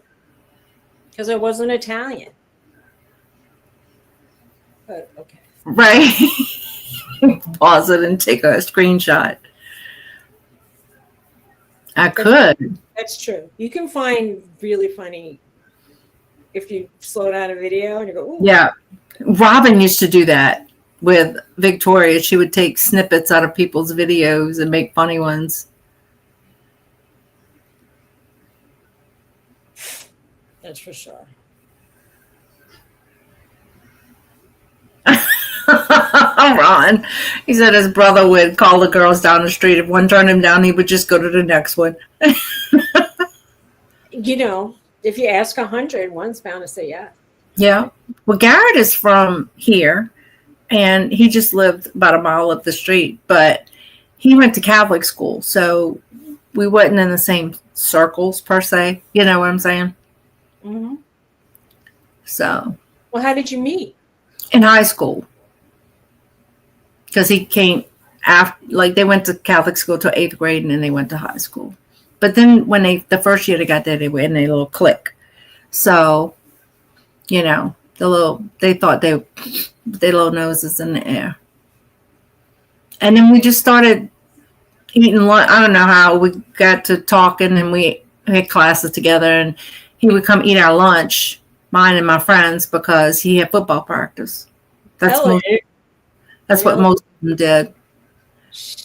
because I wasn't Italian. But okay. right. Pause it and take a screenshot. I could. That's true. You can find really funny if you slow down a video and you go, ooh. Yeah. Robin used to do that with Victoria. She would take snippets out of people's videos and make funny ones. That's for sure. Ron, he said his brother would call the girls down the street. If one turned him down, he would just go to the next one. You know, if you ask 100, one's bound to say yeah. Yeah. Well, Garrett is from here, and he just lived about a mile up the street, but he went to Catholic school, so we wasn't in the same circles per se. You know what I'm saying? Mm-hmm. So. Well, how did you meet? In high school. Because he came after, like they went to Catholic school till 8th grade, and then they went to high school. But then when the first year they got there, they were in a little clique. So, you know, they thought their little noses in the air. And then we just started eating lunch. I don't know how we got to talking, and we had classes together, and he would come eat our lunch, mine and my friends, because he had football practice. That's what most of them did.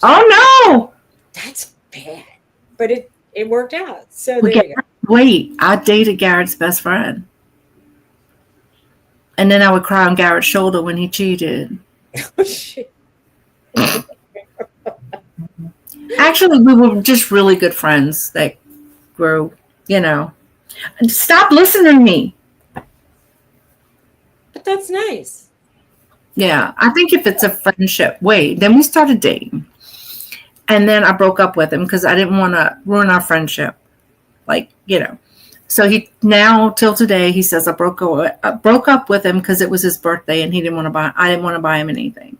Oh no! That's bad. But it worked out. So there you go. Wait, I dated Garrett's best friend. And then I would cry on Garrett's shoulder when he cheated. Oh, shit. Actually, we were just really good friends that grew, you know. Stop listening to me. But that's nice. Yeah, I think if it's a friendship, then we started dating. And then I broke up with him because I didn't want to ruin our friendship. Like, you know. So he now till today he says I broke up with him because it was his birthday and I didn't want to buy him anything.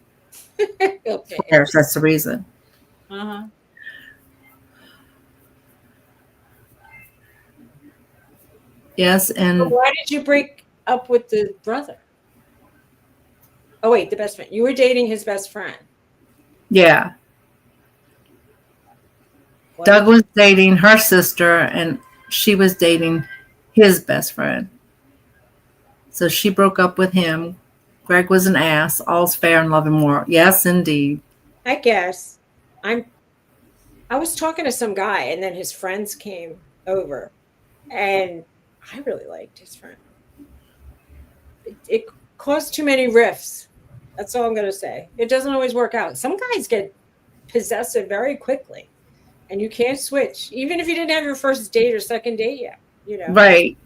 Okay. That's the reason. Uh-huh. Yes, and But why did you break up with the brother? Oh wait, the best friend. You were dating his best friend. yeah. What? Doug was dating her sister and she was dating his best friend. So she broke up with him. Greg was an ass. All's fair in love and war. Yes, indeed. I guess. I was talking to some guy and then his friends came over and I really liked his friend. It caused too many rifts. That's all I'm going to say. It doesn't always work out. Some guys get possessive very quickly and you can't switch, even if you didn't have your first date or second date yet, you know. Right.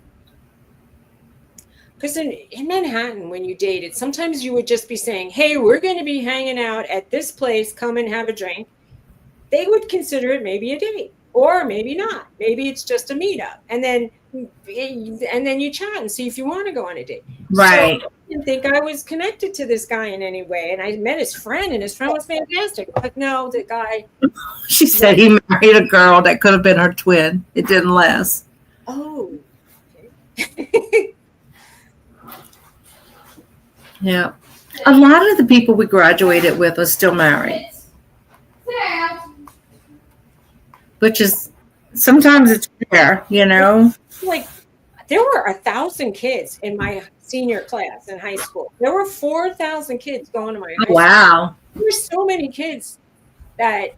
Because in Manhattan, when you dated, sometimes you would just be saying, hey, we're going to be hanging out at this place. Come and have a drink. They would consider it maybe a date or maybe not. Maybe it's just a meetup. And then you chat and see if you want to go on a date. Right. So I didn't think I was connected to this guy in any way. And I met his friend and his friend was fantastic. But no, the guy. She said he married a girl that could have been her twin. It didn't last. Oh. Okay. Yeah. A lot of the people we graduated with are still married. Which is, sometimes it's fair, you know? Like, there were 1,000 kids in my senior class in high school. There were 4,000 kids going to my high school. Wow. There's so many kids that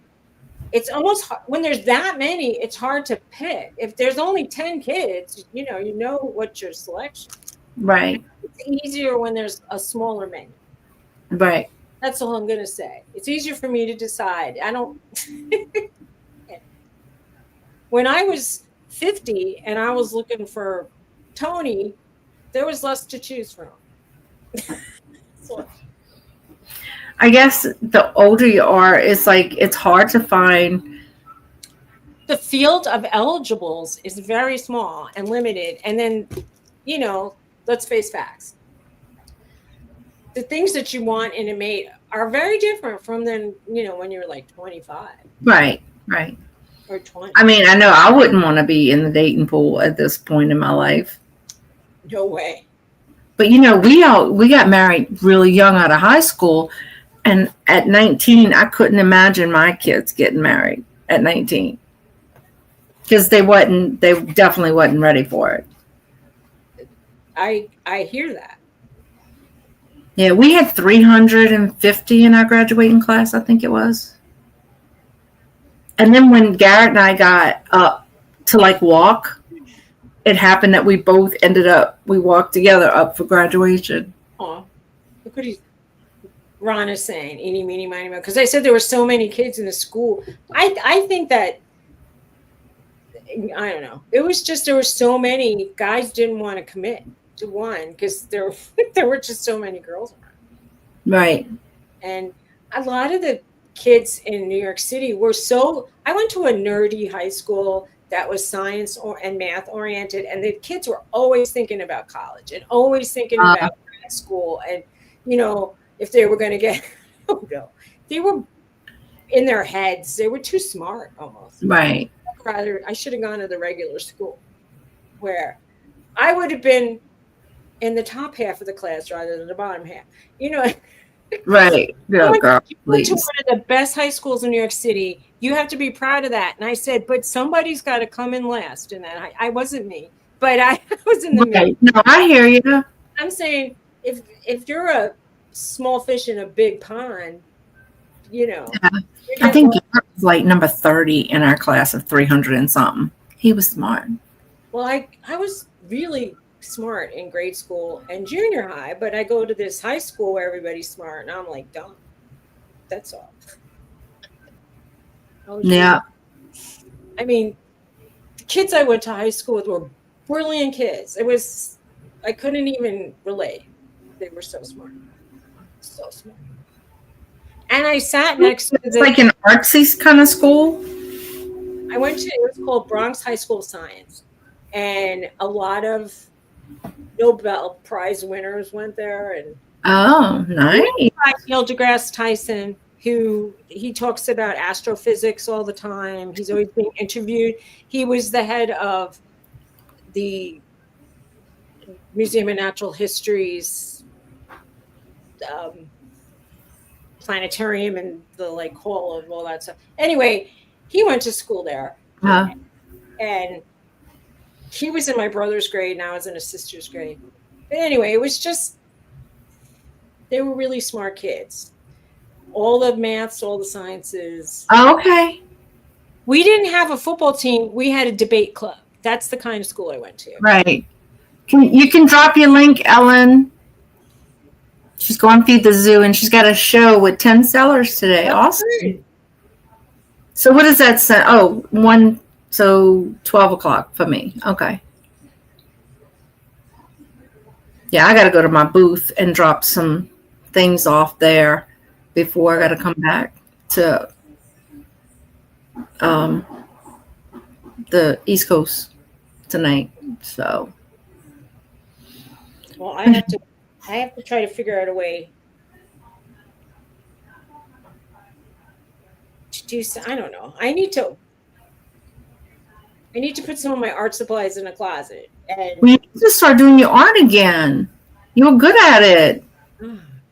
it's almost, when there's that many, it's hard to pick. If there's only 10 kids, you know what your selection. Right. It's easier when there's a smaller menu. Right. That's all I'm going to say. It's easier for me to decide. I don't. When I was 50 and I was looking for Tony, there was less to choose from. So, I guess the older you are, it's like it's hard to find. the field of eligibles is very small and limited. And then, let's face facts. The things that you want in a mate are very different from when you're like 25. Right. Right. Or 20. I mean, I know I wouldn't want to be in the dating pool at this point in my life. No way. But we got married really young out of high school, and at 19, I couldn't imagine my kids getting married at 19 because they definitely wasn't ready for it. I hear that. Yeah, we had 350 in our graduating class, I think it was. And then when Garrett and I got up to walk, it happened that we both we walked together up for graduation. Oh, look what Ron is saying, eeny, meeny, miny, moe. Because I said there were so many kids in the school. I think that, I don't know. It was just, there were so many guys didn't want to commit to one because there were just so many girls around. Right. And a lot of the kids in New York City were I went to a nerdy high school that was science and math oriented, and the kids were always thinking about college and always thinking about grad school, and if they were going to get, they were in their heads, they were too smart almost. Right. Rather, I should have gone to the regular school where I would have been in the top half of the class rather than the bottom half. Right. Yeah, girl, you went to please. one of the best high schools in New York City. You have to be proud of that. And I said, but somebody's got to come in last. And I wasn't me, but I was in the middle. Right. No, I hear you. I'm saying if you're a small fish in a big pond, Yeah. I think Garrett was like number 30 in our class of 300 and something. He was smart. Well, I was really smart in grade school and junior high, but I go to this high school where everybody's smart and I'm like dumb. That's all. Yeah. I mean, the kids I went to high school with were brilliant kids. I couldn't even relate. They were so smart. So smart. And I sat next to It's like an artsy kind of school. it was called Bronx High School of Science. And a lot of Nobel Prize winners went there. And Oh, nice. Neil deGrasse Tyson, who he talks about astrophysics all the time. He's always being interviewed. He was the head of the Museum of Natural History's planetarium and the hall of all that stuff. Anyway, he went to school there. And he was in my brother's grade and I was in his sister's grade. But anyway, it was just, they were really smart kids. All the maths, all the sciences. Okay. We didn't have a football team. We had a debate club. That's the kind of school I went to. Right. You can drop your link, Ellen. She's going to feed the zoo, and she's got a show with 10 sellers today. That's Awesome. great. So what does that say? Oh, 12 o'clock for me. Okay. Yeah, I got to go to my booth and drop some things off there before I got to come back to the East Coast tonight. So. Well, I have to try to figure out a way to do so. I don't know. I need to put some of my art supplies in a closet. And We need to start doing your art again. You were good at it.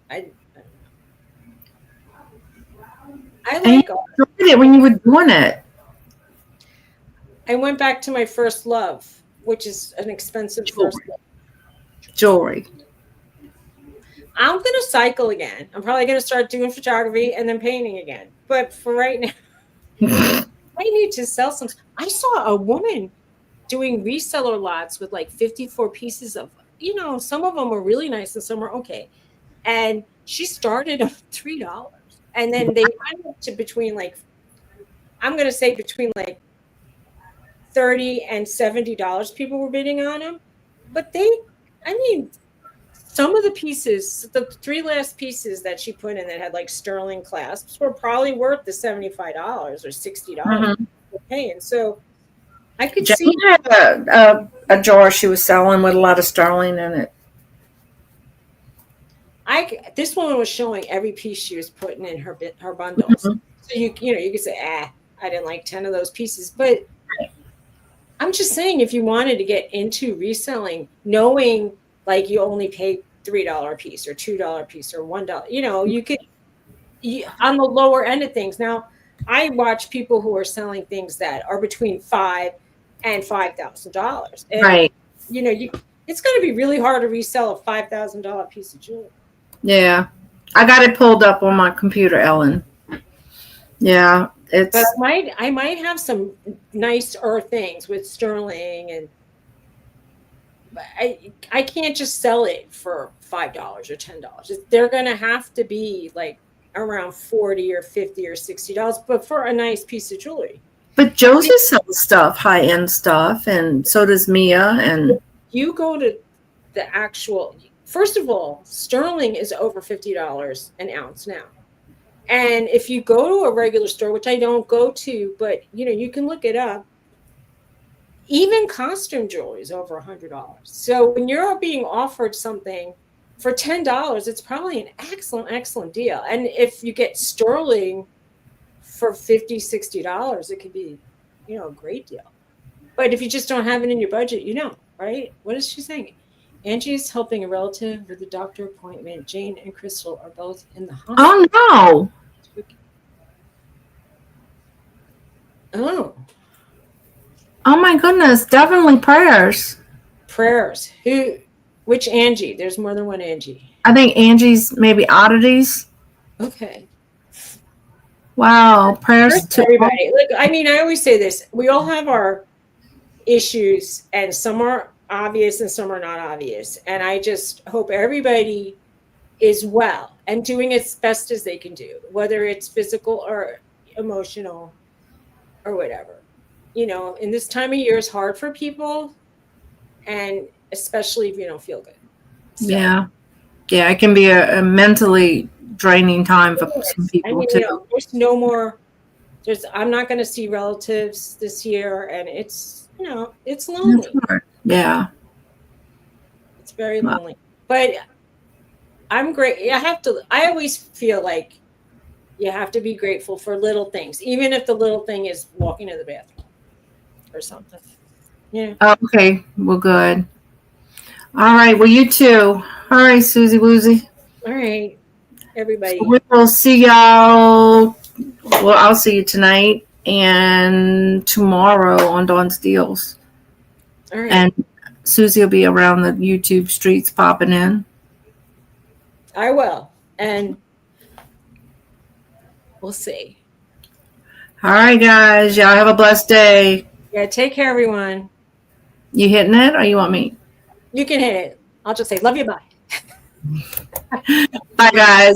I And like you art. enjoyed it when you were doing it. I went back to my first love which is an expensive Jewelry. first. Jewelry. I'm gonna cycle again. I'm probably gonna start doing photography and then painting again. But for right now, I need to sell some. I saw a woman doing reseller lots with like 54 pieces of, some of them were really nice and some were okay. And she started at $3. And then they went up to between like, I'm going to say between like $30 and $70 people were bidding on them. But some of the pieces, the 3 last pieces that she put in that had like sterling clasps were probably worth the $75 or $60 we're paying. So I could see. Jane had a jar she was selling with a lot of sterling in it. This woman was showing every piece she was putting in her bundles. So you could say, I didn't like 10 of those pieces. But I'm just saying, if you wanted to get into reselling, knowing like you only pay $3 a piece or $2 a piece or $1, you could on the lower end of things. Now, I watch people who are selling things that are between $5,000 and $5,000. And, Right. it's going to be really hard to resell a $5,000 piece of jewelry. Yeah. I got it pulled up on my computer, Ellen. Yeah. But I might have some nicer things with sterling, and I can't just sell it for $5 or $10. They're going to have to be like around $40 or $50 or $60, but for a nice piece of jewelry. But Josie sells stuff, high-end stuff, and so does Mia. And you go to the actual, first of all, sterling is over $50 an ounce now. And if you go to a regular store, which I don't go to, but you can look it up, even costume jewelry is over $100. So when you're being offered something for $10, it's probably an excellent deal. And if you get sterling for $50, $60, it could be, a great deal. But if you just don't have it in your budget, right? What is she saying? Angie is helping a relative with a doctor appointment. Jane and Crystal are both in the hospital. oh Oh, my goodness, definitely prayers. prayers. Which Angie? There's more than one Angie. I think Angie's maybe oddities. Okay. Wow, prayers to everybody. Look, I always say this. We all have our issues, and some are obvious and some are not obvious. And I just hope everybody is well and doing as best as they can do, whether it's physical or emotional or whatever. In this time of year is hard for people, and especially if you don't feel good. So, yeah, it can be a mentally draining time for some people too. There's no more. I'm not going to see relatives this year, and it's it's lonely. Yeah, it's very lonely. But I'm great. I always feel like you have to be grateful for little things, even if the little thing is walking to the bathroom or something. Yeah. Okay. Well, good. All right. Well, you too. All right, Suzy Woozy. All right, everybody. So we will see y'all. Well, I'll see you tonight and tomorrow on Dawn's Deals. All right. And Suzy will be around the YouTube streets popping in. I will. And we'll see. All right, guys. Y'all have a blessed day. Yeah, take care, everyone. You hitting it or you want me? You can hit it. I'll just say, love you, bye. Bye, guys.